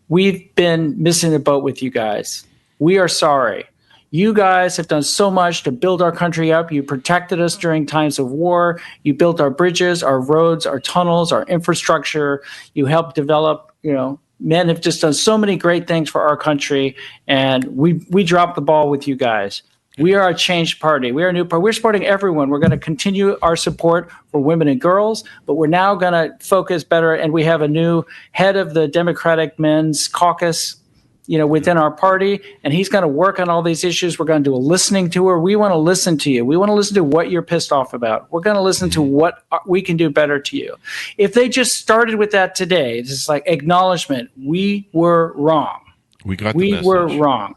We've been missing the boat with you guys. We are sorry. You guys have done so much to build our country up. You protected us during times of war. You built our bridges, our roads, our tunnels, our infrastructure. You helped develop, men have just done so many great things for our country. And we dropped the ball with you guys. We are a changed party. We are a new party. We're supporting everyone. We're going to continue our support for women and girls, but we're now going to focus better. And we have a new head of the Democratic Men's Caucus, within our party, and he's going to work on all these issues. We're going to do a listening tour. We want to listen to you. We want to listen to what you're pissed off about. We're going to listen to what we can do better to you. If they just started with that today, it's like acknowledgement. We were wrong. We were wrong.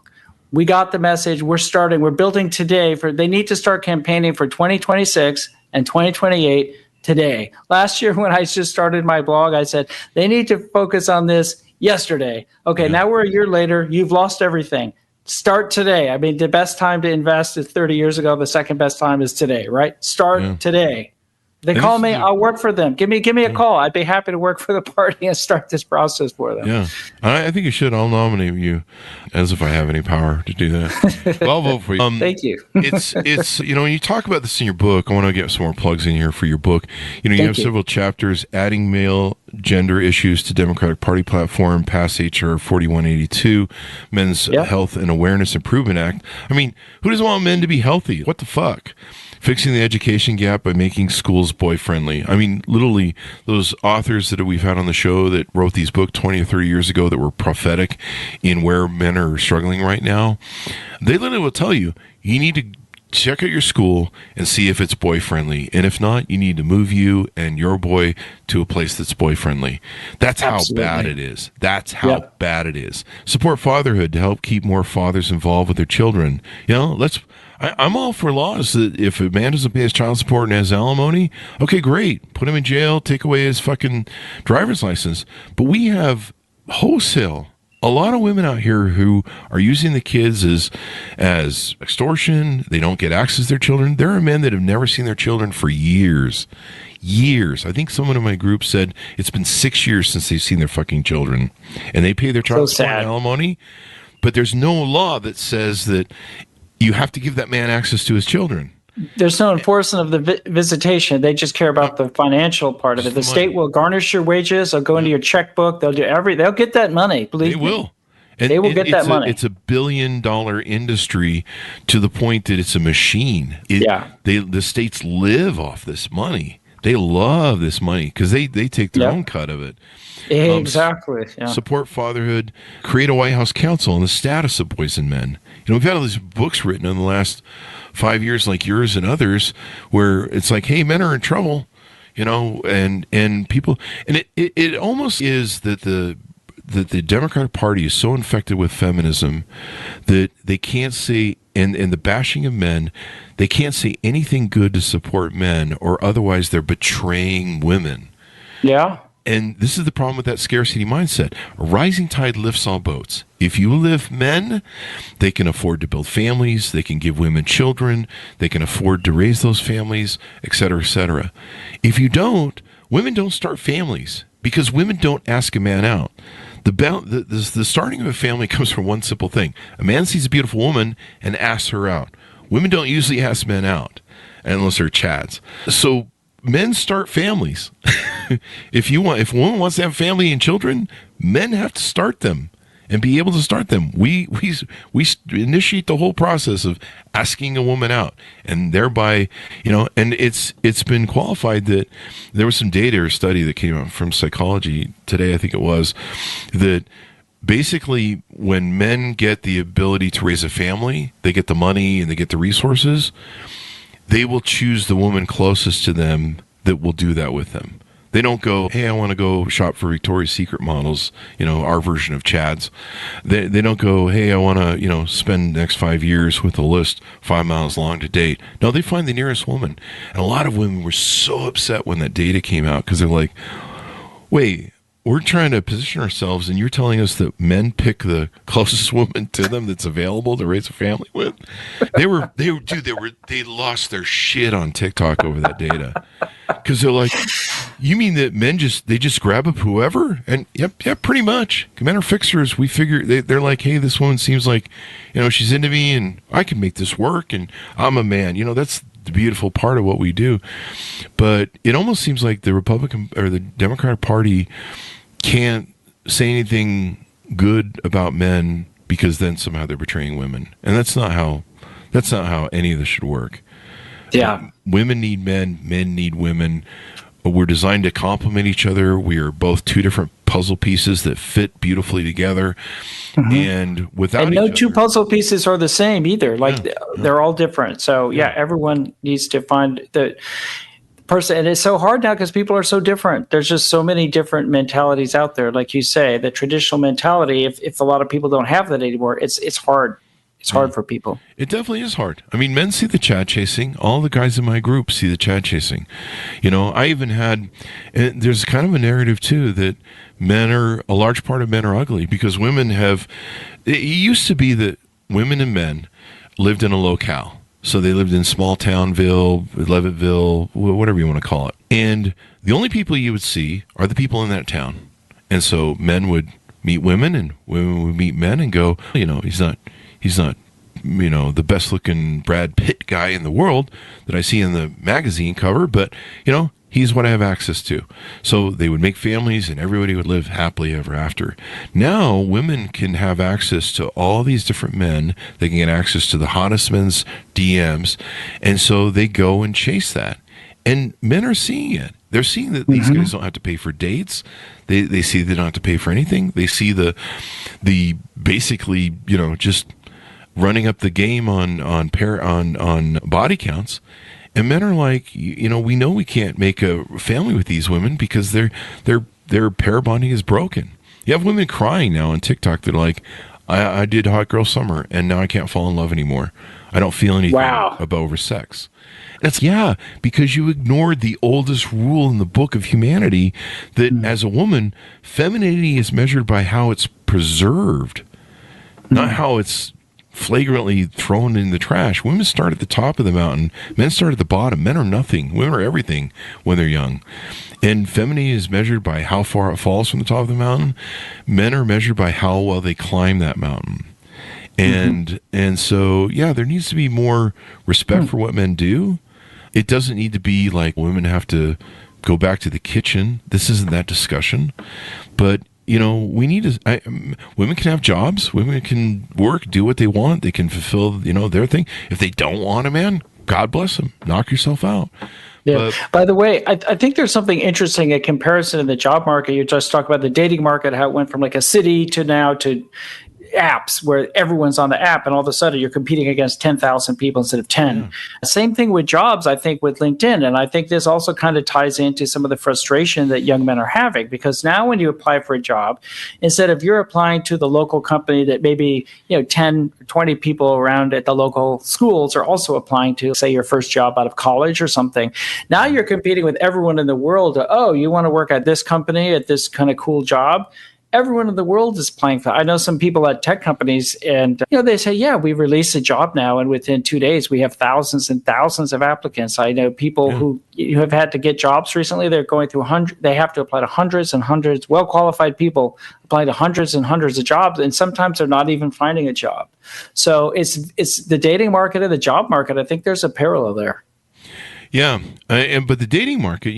We got the message. We're building today they need to start campaigning for 2026 and 2028 today. Last year when I just started my blog, I said they need to focus on this yesterday. Okay, now we're a year later. You've lost everything. Start today. I mean, the best time to invest is 30 years ago. The second best time is today, right? Start today. They call me. I'll work for them. Give me a call. I'd be happy to work for the party and start this process for them. Yeah, I think you should. I'll nominate you, as if I have any power to do that. Well, I'll vote for you. Thank you. It's when you talk about this in your book, I want to get some more plugs in here for your book. You have several chapters: adding male gender issues to Democratic Party platform, pass HR 4182, Men's Health and Awareness Improvement Act. I mean, who doesn't want men to be healthy? What the fuck? Fixing the education gap by making schools boy-friendly. I mean, literally, those authors that we've had on the show that wrote these books 20 or 30 years ago that were prophetic in where men are struggling right now, they literally will tell you, you need to check out your school and see if it's boy-friendly. And if not, you need to move you and your boy to a place that's boy-friendly. That's how bad it is. That's how bad it is. Support fatherhood to help keep more fathers involved with their children. I'm all for laws that if a man doesn't pay his child support and has alimony, okay, great. Put him in jail, take away his fucking driver's license. But we have wholesale a lot of women out here who are using the kids as extortion. They don't get access to their children. There are men that have never seen their children for years. I think someone in my group said it's been 6 years since they've seen their fucking children. And they pay their child support and alimony. But there's no law that says that you have to give that man access to his children. There's no enforcement of the visitation. They just care about the financial part of it. The state will garnish your wages. They'll go into your checkbook. They'll do they'll get that money. Believe me. They will. And they will get that money. It's $1 billion industry to the point that it's a machine. The states live off this money. They love this money because they take their own cut of it. Exactly. Support fatherhood. Create a White House council on the status of boys and men. We've had all these books written in the last 5 years, like yours and others, where it's like, hey, men are in trouble, and people, and it almost is that the Democratic Party is so infected with feminism that they can't say, and the bashing of men, they can't say anything good to support men, or otherwise they're betraying women. Yeah. And this is the problem with that scarcity mindset. A rising tide lifts all boats. If you lift men, they can afford to build families, they can give women children, they can afford to raise those families, et cetera, et cetera. If you don't, women don't start families because women don't ask a man out. The starting of a family comes from one simple thing. A man sees a beautiful woman and asks her out. Women don't usually ask men out unless they're chads. So men start families. If a woman wants to have family and children, men have to start them and be able to start them. We initiate the whole process of asking a woman out, and thereby, and it's been qualified that there was some data or study that came out from Psychology Today, I think it was, that basically when men get the ability to raise a family, they get the money and they get the resources, they will choose the woman closest to them that will do that with them. They don't go, hey, I want to go shop for Victoria's Secret models, our version of Chads. They don't go, hey, I want to, spend the next 5 years with a list 5 miles long to date. No, they find the nearest woman. And a lot of women were so upset when that data came out because they're like, wait, we're trying to position ourselves and you're telling us that men pick the closest woman to them that's available to raise a family with? They lost their shit on TikTok over that data. Because they're like, you mean that men just grab up whoever? And yep, pretty much. Men are fixers. We figure they're like, hey, this woman seems like, she's into me and I can make this work and I'm a man. That's the beautiful part of what we do. But it almost seems like the Republican or the Democratic Party can't say anything good about men because then somehow they're betraying women. And that's not how any of this should work. Yeah. Women need men need women. We're designed to complement each other. We are both two different puzzle pieces that fit beautifully together. Mm-hmm. And without no two puzzle pieces are the same either. They're all different. So everyone needs to find the person. And it's so hard now because people are so different. There's just so many different mentalities out there. Like you say, the traditional mentality, if a lot of people don't have that anymore, it's hard. It's hard for people. It definitely is hard. I mean, men see the Chad chasing. All the guys in my group see the Chad chasing. I even had, and there's kind of a narrative too that a large part of men are ugly because women it used to be that women and men lived in a locale. So they lived in small townville, Leavittville, whatever you want to call it. And the only people you would see are the people in that town. And so men would meet women and women would meet men and go, he's not, the best looking Brad Pitt guy in the world that I see in the magazine cover, but, he's what I have access to. So they would make families and everybody would live happily ever after. Now women can have access to all these different men. They can get access to the hottest men's DMs. And so they go and chase that. And men are seeing it. They're seeing that these guys don't have to pay for dates. They see they don't have to pay for anything. They see the basically, just running up the game on body counts, and men are like, we know we can't make a family with these women because their pair bonding is broken. You have women crying now on TikTok that are like, I did hot girl summer and now I can't fall in love anymore. I don't feel anything over sex. And it's because you ignored the oldest rule in the book of humanity that as a woman, femininity is measured by how it's preserved, not how it's flagrantly thrown in the trash. Women start at the top of the mountain. Men start at the bottom. Men are nothing. Women are everything when they're young. And femininity is measured by how far it falls from the top of the mountain. Men are measured by how well they climb that mountain. And so, yeah, there needs to be more respect for what men do. It doesn't need to be like women have to go back to the kitchen. This isn't that discussion. But, we need to, women can have jobs. Women can work, do what they want. They can fulfill, their thing. If they don't want a man, God bless them. Knock yourself out. Yeah. By the way, I think there's something interesting, a comparison in the job market. You just talked about the dating market, how it went from like a city to now to apps where everyone's on the app, and all of a sudden you're competing against 10,000 people instead of 10. Yeah. Same thing with jobs, I think, with LinkedIn. And I think this also kind of ties into some of the frustration that young men are having, because now when you apply for a job, instead of you're applying to the local company that maybe 10 or 20 people around at the local schools are also applying to, say, your first job out of college or something. Now you're competing with everyone in the world. Oh, you want to work at this company, at this kind of cool job? Everyone in the world is applying for. I know some people at tech companies, and they say, "Yeah, we released a job now, and within 2 days, we have thousands and thousands of applicants." I know people who have had to get jobs recently. They're going through they have to apply to hundreds and hundreds, well-qualified people apply to hundreds and hundreds of jobs, and sometimes they're not even finding a job. So it's the dating market and the job market. I think there's a parallel there. Yeah, but the dating market,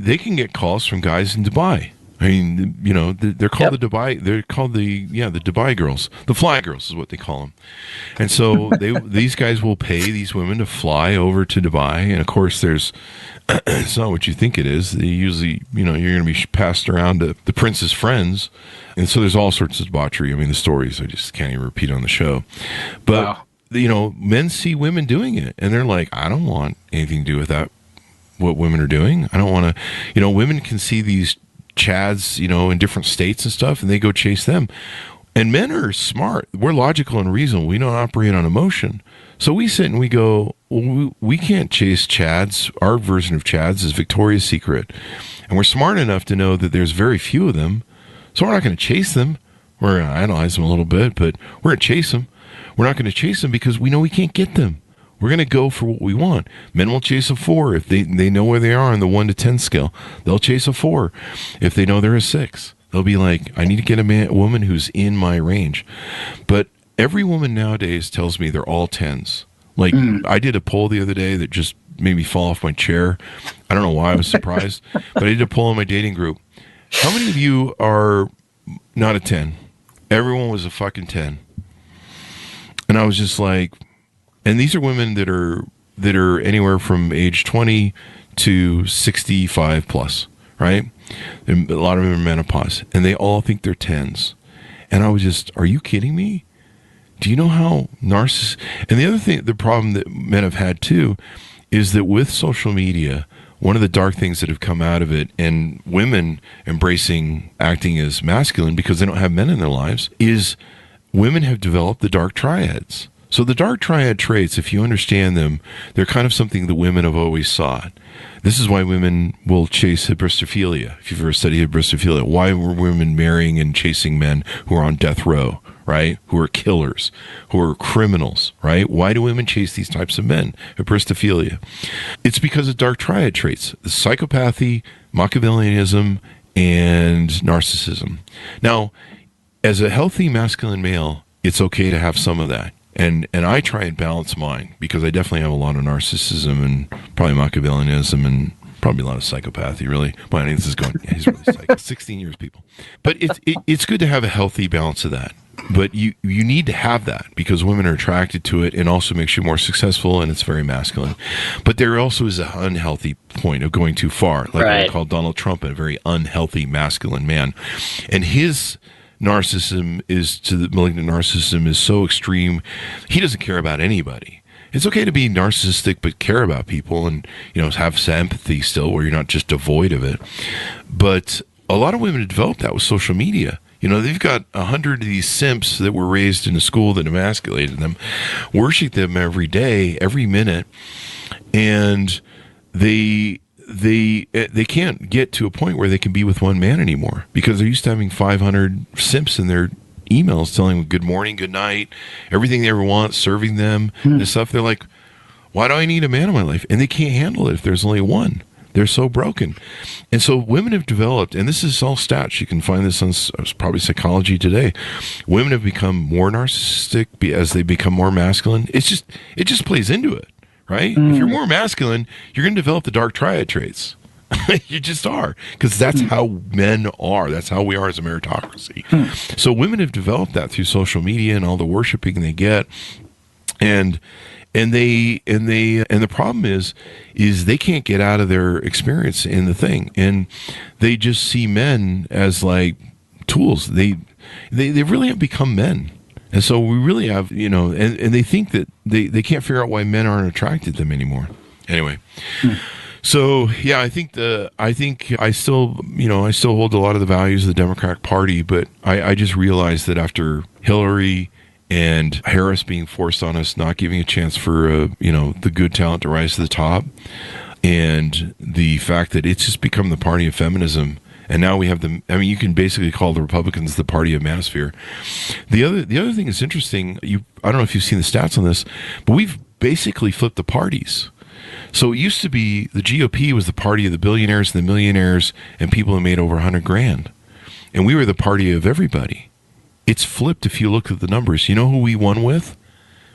they can get calls from guys in Dubai. I mean, they're called the Dubai. They're called the Dubai girls. The fly girls is what they call them. And so these guys will pay these women to fly over to Dubai. And of course, it's not what you think it is. They usually, you're going to be passed around to the prince's friends. And so there's all sorts of debauchery. I mean, the stories I just can't even repeat on the show. But, men see women doing it, and they're like, I don't want anything to do with that, what women are doing. I don't want to, women can see these chads, in different states and stuff, and they go chase them. And men are smart. We're logical and reasonable. We don't operate on emotion. So we sit and we go, well, we can't chase chads. Our version of chads is Victoria's Secret. And we're smart enough to know that there's very few of them. So we're not going to chase them. We're going to analyze them a little bit, but we're going to chase them. We're not going to chase them because we know we can't get them. We're going to go for what we want. Men will chase a 4 if they know where they are on the 1 to 10 scale. They'll chase a 4 if they know they're a 6. They'll be like, I need to get a woman who's in my range. But every woman nowadays tells me they're all 10s. Like, I did a poll the other day that just made me fall off my chair. I don't know why I was surprised, but I did a poll in my dating group. How many of you are not a 10? Everyone was a fucking 10. And I was just like, and these are women that are anywhere from age 20 to 65 plus, right? And a lot of them are menopause, and they all think they're 10s. And I was just, are you kidding me? Do you know how narcissists? And the other thing, the problem that men have had too, is that with social media, one of the dark things that have come out of it, and women embracing acting as masculine because they don't have men in their lives, is women have developed the dark triads. So the dark triad traits, if you understand them, they're kind of something that women have always sought. This is why women will chase hybristophilia. If you've ever studied hybristophilia, why were women marrying and chasing men who are on death row, right? Who are killers, who are criminals, right? Why do women chase these types of men? Hybristophilia. It's because of dark triad traits: the psychopathy, Machiavellianism, and narcissism. Now, as a healthy masculine male, it's okay to have some of that. And I try and balance mine, because I definitely have a lot of narcissism and probably Machiavellianism and probably a lot of psychopathy, really. Well, this is going, he's really psycho. 16 years, people. But it's good to have a healthy balance of that. But you need to have that, because women are attracted to it, and also makes you more successful, and it's very masculine. But there also is an unhealthy point of going too far. Like I call Donald Trump a very unhealthy masculine man. And his narcissism malignant narcissism is so extreme, he doesn't care about anybody. It's okay to be narcissistic but care about people, and have some empathy still, where you're not just devoid of it. But a lot of women have developed that with social media. They've got 100 of these simps that were raised in a school that emasculated them, worship them every day, every minute, and they can't get to a point where they can be with one man anymore, because they're used to having 500 simps in their emails telling them good morning, good night, everything they ever want, serving them and stuff. They're like, why do I need a man in my life? And they can't handle it if there's only one. They're so broken. And so women have developed, and this is all stats. You can find this on probably Psychology Today. Women have become more narcissistic as they become more masculine. It just plays into it, right? If you're more masculine, you're going to develop the dark triad traits. You just are, because that's how men are. That's how we are as a meritocracy. So women have developed that through social media and all the worshiping they get. And the problem is they can't get out of their experience in the thing, and they just see men as like tools. They really have become men, and so we really have, and they think that they can't figure out why men aren't attracted to them anymore. Anyway. So yeah, I think I still hold a lot of the values of the Democratic Party, but I just realized that after Hillary and Harris being forced on us, not giving a chance for the good talent to rise to the top, and the fact that it's just become the party of feminism, and now we have you can basically call the Republicans the party of manosphere. The other thing that's interesting, I don't know if you've seen the stats on this, but we've basically flipped the parties. So it used to be the GOP was the party of the billionaires and the millionaires and people who made over $100,000, and we were the party of everybody. It's flipped if you look at the numbers. You know who we won with?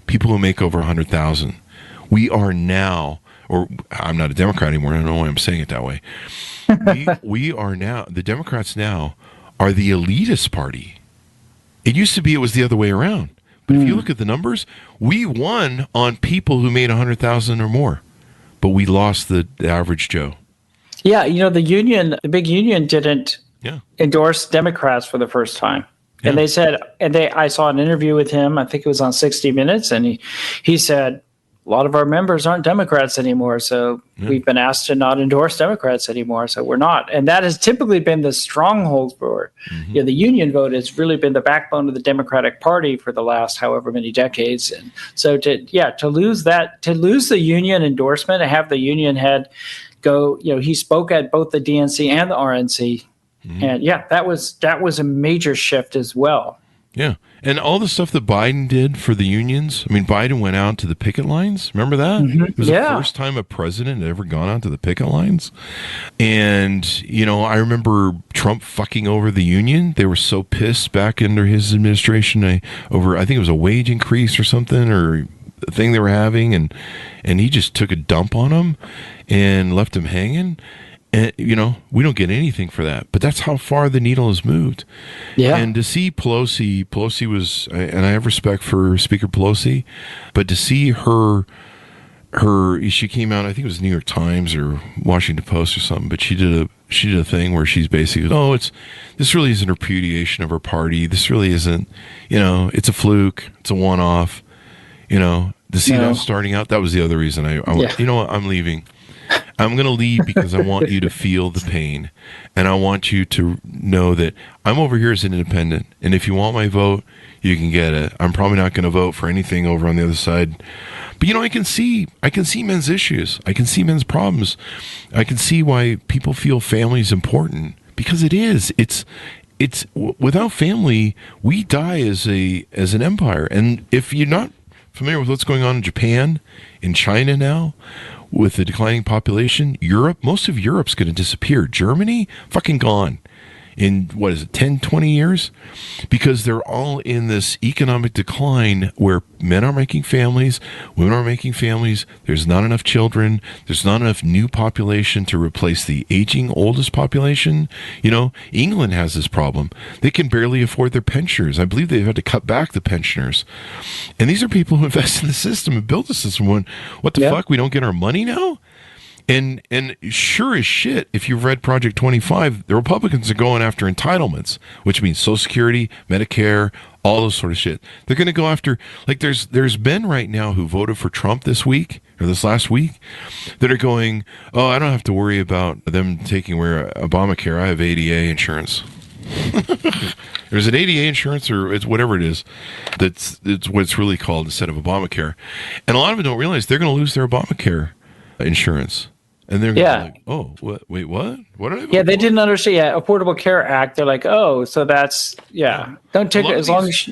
People who make over 100,000. We are now, or I'm not a Democrat anymore. I don't know why I'm saying it that way. We are now, the Democrats now are the elitist party. It used to be it was the other way around. But if you look at the numbers, we won on people who made 100,000 or more. But we lost the average Joe. Yeah, the big union didn't endorse Democrats for the first time. And they said, I saw an interview with him, I think it was on 60 Minutes, and he said, a lot of our members aren't Democrats anymore, so we've been asked to not endorse Democrats anymore, so we're not. And that has typically been the stronghold for the union vote. Has really been the backbone of the Democratic Party for the last however many decades. And so to lose the union endorsement, and have the union head go, he spoke at both the DNC and the RNC. And that was a major shift as well. Yeah. And all the stuff that Biden did for the unions. I mean, Biden went out to the picket lines. Remember that? It was the first time a president had ever gone out to the picket lines. And, I remember Trump fucking over the union. They were so pissed back under his administration over, I think it was a wage increase or something, or a thing they were having. And he just took a dump on them and left them hanging. And, we don't get anything for that, but that's how far the needle has moved. Yeah. And to see Pelosi was, and I have respect for Speaker Pelosi, but to see her, she came out, I think it was New York Times or Washington Post or something, but she did a thing where she's basically, this really isn't a repudiation of her party. This really isn't, it's a fluke. It's a one-off, to see that starting out. That was the other reason you know what, I'm leaving. I'm going to leave because I want you to feel the pain, and I want you to know that I'm over here as an independent, and if you want my vote, you can get it. I'm probably not going to vote for anything over on the other side. But I can see men's issues. I can see men's problems. I can see why people feel family is important, because it is. It's without family, we die as an empire. And if you're not familiar with what's going on in Japan, in China now, with the declining population, most of Europe's going to disappear. Germany, fucking gone in, 10, 20 years? Because they're all in this economic decline where men are making families, women are making families, there's not enough children, there's not enough new population to replace the aging oldest population. England has this problem. They can barely afford their pensioners. I believe they've had to cut back the pensioners. And these are people who invest in the system and build the system. What the fuck? We don't get our money now? And sure as shit, if you've read Project 25, the Republicans are going after entitlements, which means Social Security, Medicare, all those sort of shit. They're going to go after, there's men right now who voted for Trump this week, or this last week, that are going, I don't have to worry about them taking away Obamacare. I have ADA insurance. There's an ADA insurance, or it's whatever it is. It's what it's really called instead of Obamacare. And a lot of them don't realize they're going to lose their Obamacare insurance. And they're like, wait, what? What are they? Yeah, they didn't understand. Yeah, Affordable Care Act. They're like, so that's, don't take it as long as,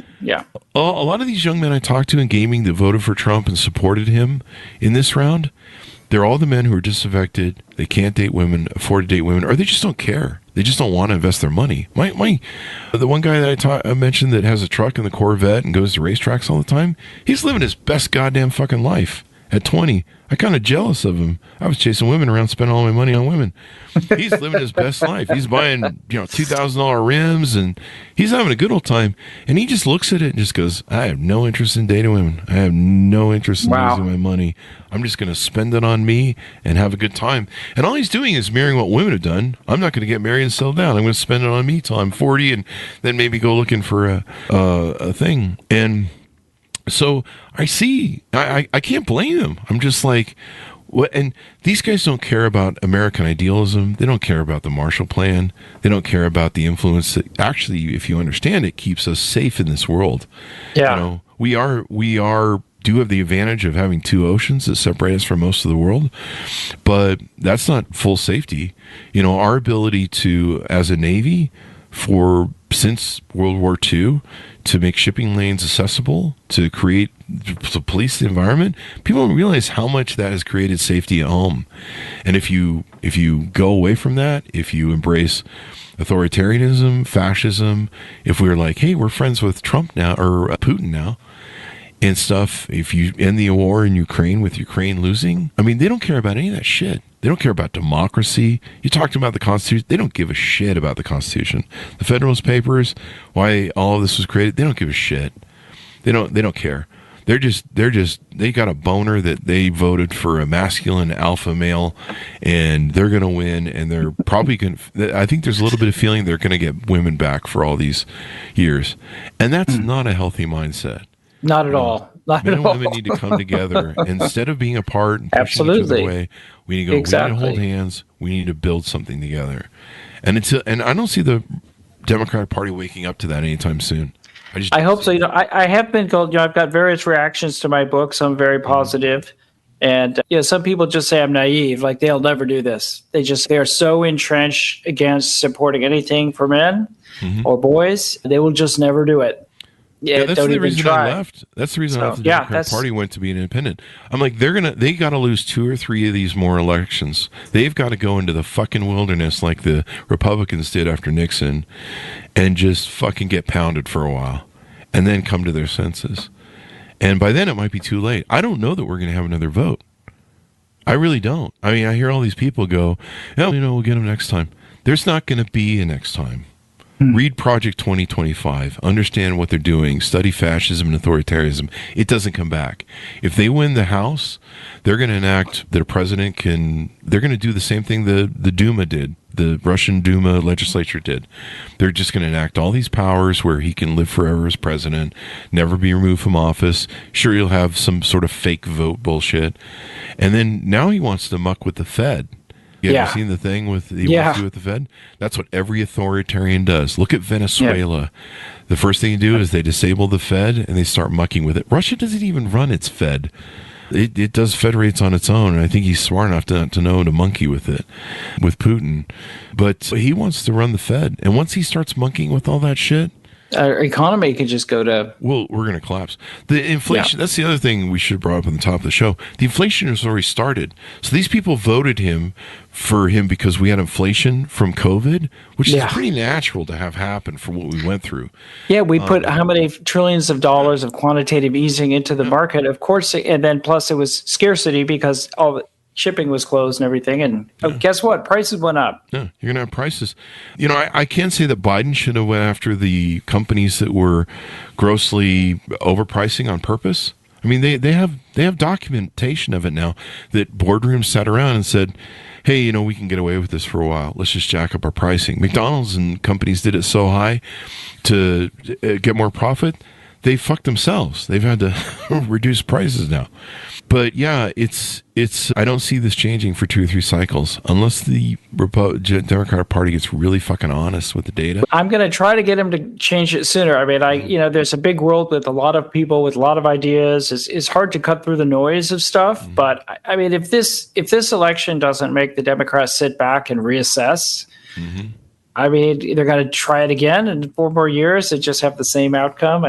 A lot of these young men I talked to in gaming that voted for Trump and supported him in this round, They're all the men who are disaffected. They can't date women, afford to date women, or they just don't care. They just don't want to invest their money. The one guy that I mentioned that has a truck and the Corvette and goes to racetracks all the time, he's living his best goddamn fucking life. At 20, I'm kind of jealous of him. I was chasing women around, spending all my money on women. He's living his best life. He's buying, $2,000 rims, and he's having a good old time. And he just looks at it and just goes, I have no interest in dating women. I have no interest in losing my money. I'm just going to spend it on me and have a good time. And all he's doing is mirroring what women have done. I'm not going to get married and settle down. I'm going to spend it on me till I'm 40 and then maybe go looking for a thing. And so I see, I can't blame them. I'm just like, what? And these guys don't care about American idealism. They don't care about the Marshall Plan. They don't care about the influence that actually, if you understand it, keeps us safe in this world. Yeah. We do have the advantage of having two oceans that separate us from most of the world, but that's not full safety. Our ability to, as a Navy, since World War II, to make shipping lanes accessible, to police the environment, people don't realize how much that has created safety at home. And if you go away from that, if you embrace authoritarianism, fascism, if we're like, hey, we're friends with Trump now or Putin now and stuff, if you end the war in Ukraine with Ukraine losing, they don't care about any of that shit. They don't care about democracy. You talked about the Constitution. They don't give a shit about the Constitution. The Federalist Papers, why all of this was created, they don't give a shit. They don't care. They got a boner that they voted for a masculine alpha male, and they're going to win, and they're probably going to, I think there's a little bit of feeling they're going to get women back for all these years. And that's not a healthy mindset. Not at all. Men and women need to come together instead of being apart and pushing each other away. We need to go. Exactly. We need to hold hands. We need to build something together. And I don't see the Democratic Party waking up to that anytime soon. I hope so. I have been told. I've got various reactions to my book. Some very positive, and some people just say I'm naive. Like they'll never do this. They are so entrenched against supporting anything for men or boys. They will just never do it. Yeah, that's the reason I left. That's the reason I left the Democratic Party, went to be an independent. I'm like, they got to lose 2 or 3 of these more elections. They've got to go into the fucking wilderness like the Republicans did after Nixon and just fucking get pounded for a while and then come to their senses. And by then it might be too late. I don't know that we're going to have another vote. I really don't. I hear all these people go, we'll get them next time. There's not going to be a next time. Read Project 2025. Understand what they're doing. Study fascism and authoritarianism. It doesn't come back. If they win the House, they're going to enact that a president they're going to do the same thing the Duma did, the Russian Duma legislature did. They're just going to enact all these powers where he can live forever as president, never be removed from office. Sure, he'll have some sort of fake vote bullshit. And then now he wants to muck with the Fed. Have you seen the thing with the Fed? That's what every authoritarian does. Look at Venezuela. Yeah. The first thing you do is they disable the Fed and they start mucking with it. Russia doesn't even run its Fed. It does Fed rates on its own, and I think he's smart enough to know to monkey with it, with Putin. But he wants to run the Fed. And once he starts monkeying with all that shit, our economy could just go to... Well, we're going to collapse. The inflation, that's the other thing we should have brought up on the top of the show. The inflation has already started. So these people voted for him because we had inflation from COVID, which is pretty natural to have happen for what we went through. Yeah, we put how many trillions of dollars of quantitative easing into the market, of course, and then plus it was scarcity because all the shipping was closed and everything, and guess what? Prices went up. Yeah, you're going to have prices. I can say that Biden should have went after the companies that were grossly overpricing on purpose. They have documentation of it now that boardrooms sat around and said, hey, we can get away with this for a while. Let's just jack up our pricing. McDonald's and companies did it so high to get more profit. They fucked themselves. They've had to reduce prices now. But yeah, it's. I don't see this changing for 2 or 3 cycles unless the Democratic Party gets really fucking honest with the data. I'm going to try to get him to change it sooner. There's a big world with a lot of people with a lot of ideas. It's hard to cut through the noise of stuff. Mm-hmm. But if this election doesn't make the Democrats sit back and reassess, they're going to try it again in 4 more years and just have the same outcome.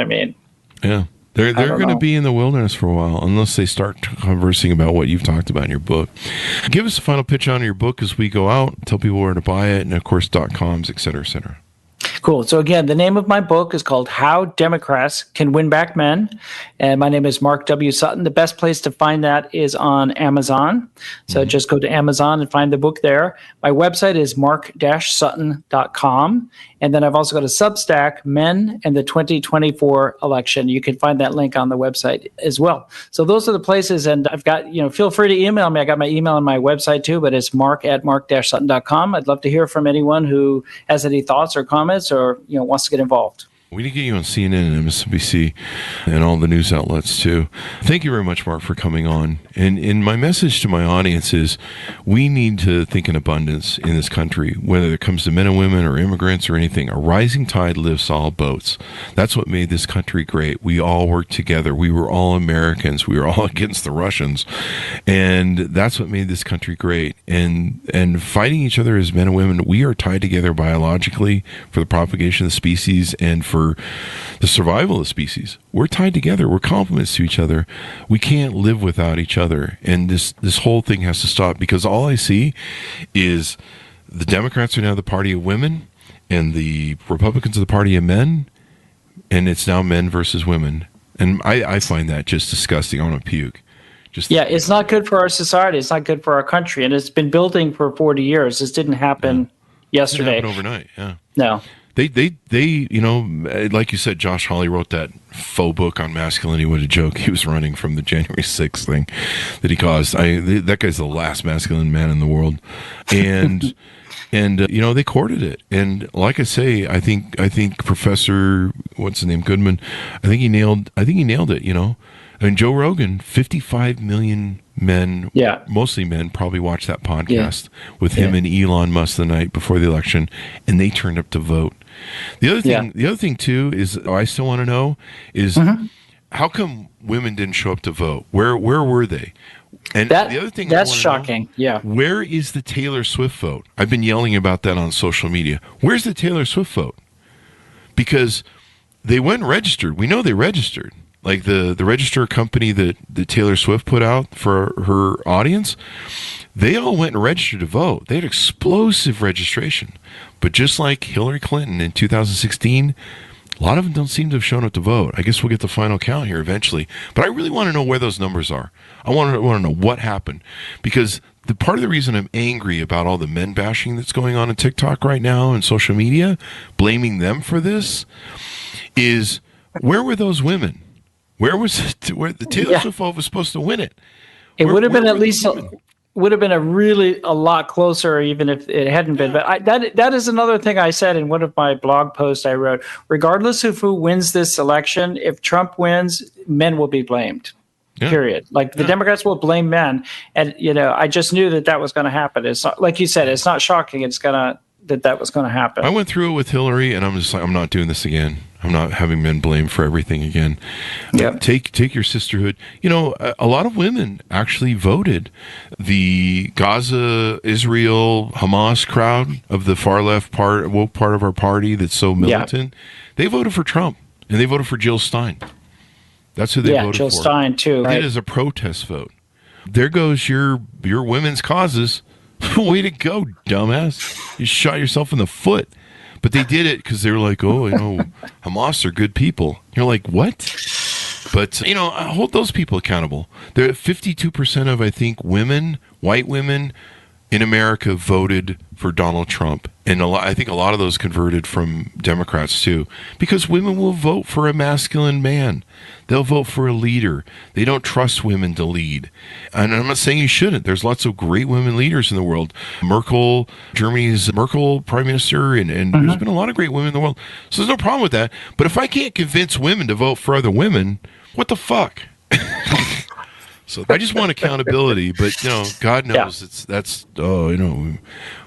Yeah. They're going to be in the wilderness for a while unless they start conversing about what you've talked about in your book. Give us a final pitch on your book as we go out. Tell people where to buy it, and of course .coms, et cetera, et cetera. Cool. So again, the name of my book is called How Democrats Can Win Back Men. And my name is Mark W. Sutton. The best place to find that is on Amazon. So just go to Amazon and find the book there. My website is mark-sutton.com. And then I've also got a Substack, Men and the 2024 Election. You can find that link on the website as well. So those are the places. And I've got, feel free to email me. I got my email on my website too, but it's mark@mark-sutton.com. I'd love to hear from anyone who has any thoughts or comments or, wants to get involved. We need to get you on CNN and MSNBC and all the news outlets too. Thank you very much, Mark, for coming on. And my message to my audience is we need to think in abundance in this country, whether it comes to men and women or immigrants or anything. A rising tide lifts all boats. That's what made this country great. We all worked together. We were all Americans. We were all against the Russians. And that's what made this country great. And fighting each other as men and women, we are tied together biologically for the propagation of the species and for the survival of the species. We're tied together. We're complements to each other. We can't live without each other. And this whole thing has to stop, because all I see is the Democrats are now the party of women and the Republicans are the party of men, and it's now men versus women. And I find that just disgusting. I want to puke. It's not good for our society. It's not good for our country. And it's been building for 40 years. This didn't happen yesterday. It didn't happen overnight, yeah. No. They like you said, Josh Hawley wrote that faux book on masculinity. What a joke. He was running from the January 6th thing that he caused. That guy's the last masculine man in the world. And, they courted it. And like I say, I think Professor, what's his name, Goodman, I think he nailed it, Joe Rogan, 55 million men, mostly men, probably watched that podcast with him and Elon Musk the night before the election, and they turned up to vote. The other thing too is I still want to know is how come women didn't show up to vote? Where were they? And the other thing that's shocking. Where is the Taylor Swift vote? I've been yelling about that on social media. Where's the Taylor Swift vote? Because they went and registered. We know they registered. Like the register company that Taylor Swift put out for her audience, they all went and registered to vote. They had explosive registration. But just like Hillary Clinton in 2016, a lot of them don't seem to have shown up to vote. I guess we'll get the final count here eventually. But I really want to know where those numbers are. I want to know what happened. Because the part of the reason I'm angry about all the men bashing that's going on TikTok right now and social media, blaming them for this, is where were those women? Where was it? Where the Taylor Swift vote was supposed to win it? It would have been at least would have been a lot closer, even if it hadn't been. But that is another thing I said in one of my blog posts I wrote. Regardless of who wins this election, if Trump wins, men will be blamed. Period. Like the Democrats will blame men, and I just knew that was going to happen. It's not, like you said, it's not shocking. It's that was going to happen. I went through it with Hillary, and I'm just like, I'm not doing this again. I'm not having men blamed for everything again. Take your sisterhood. A lot of women actually voted. The Gaza, Israel, Hamas crowd of the far left woke part of our party that's so militant, they voted for Trump, and they voted for Jill Stein. That's who they voted for. Jill Stein too. It is a protest vote. There goes your women's causes. Way to go, dumbass. You shot yourself in the foot. But they did it because they were like, Hamas are good people. You're like, what? But, hold those people accountable. There are 52% of, I think, white women in America voted for Donald Trump. And I think a lot of those converted from Democrats, too. Because women will vote for a masculine man. They'll vote for a leader. They don't trust women to lead. And I'm not saying you shouldn't. There's lots of great women leaders in the world. Germany's Merkel prime minister, and there's been a lot of great women in the world. So there's no problem with that. But if I can't convince women to vote for other women, what the fuck? So I just want accountability, but God knows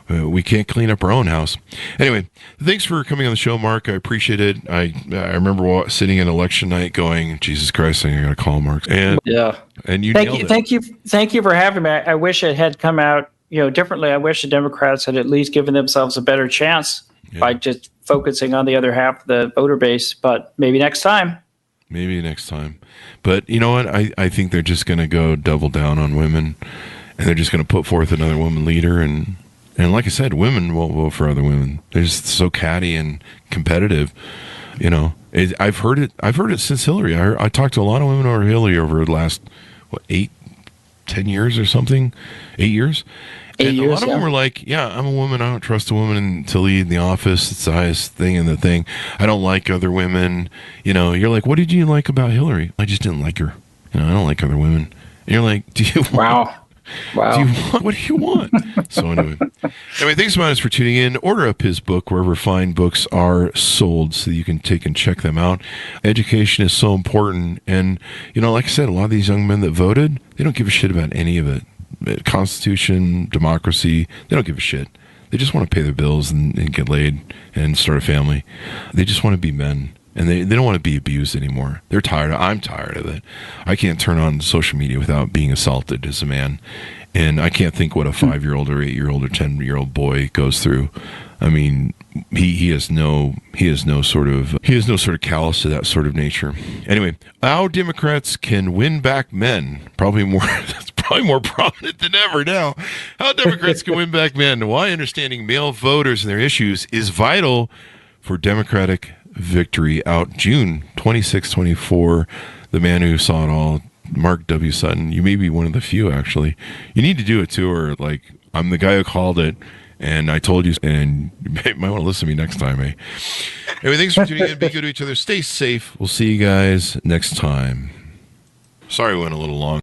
we can't clean up our own house. Anyway, thanks for coming on the show, Mark. I appreciate it. I remember sitting in election night going, Jesus Christ, I got to call Mark. And you nailed it. Thank you for having me. I wish it had come out differently. I wish the Democrats had at least given themselves a better chance by just focusing on the other half of the voter base. But maybe next time. Maybe next time. But you know what? I think they're just going to go double down on women, and they're just going to put forth another woman leader. And like I said, women won't vote for other women. They're just so catty and competitive. You know, I've heard it since Hillary. I talked to a lot of women over Hillary over the last, 10 years or something? 8 years? And a lot of them were like, yeah, I'm a woman. I don't trust a woman to lead the office. It's the highest thing in the thing. I don't like other women. You know, you're like, what did you like about Hillary? I just didn't like her. You know, I don't like other women. And you're like, do you Wow. What do you want? So anyway, thanks so much for tuning in. Order up his book wherever fine books are sold so that you can take and check them out. Education is so important. And, you know, like I said, a lot of these young men that voted, they don't give a shit about any of it. Constitution, democracy, they don't give a shit. They just want to pay their bills and get laid and start a family. They just want to be men. And they don't want to be abused anymore. They're tired. I'm tired of it. I can't turn on social media without being assaulted as a man. And I can't think what a 5-year-old or 8-year-old or 10-year-old boy goes through. I mean, he has no sort of callous to that sort of nature. Anyway, how Democrats can win back men. That's probably more prominent than ever now. How Democrats can win back men. Why understanding male voters and their issues is vital for Democratic victory. Out June 26, 24. The man who saw it all, Mark W. Sutton. You may be one of the few, actually. You need to do it too, or like, I'm the guy who called it, and I told you, and you might want to listen to me next time, eh? Anyway, thanks for tuning in. Be good to each other. Stay safe. We'll see you guys next time. Sorry we went a little long.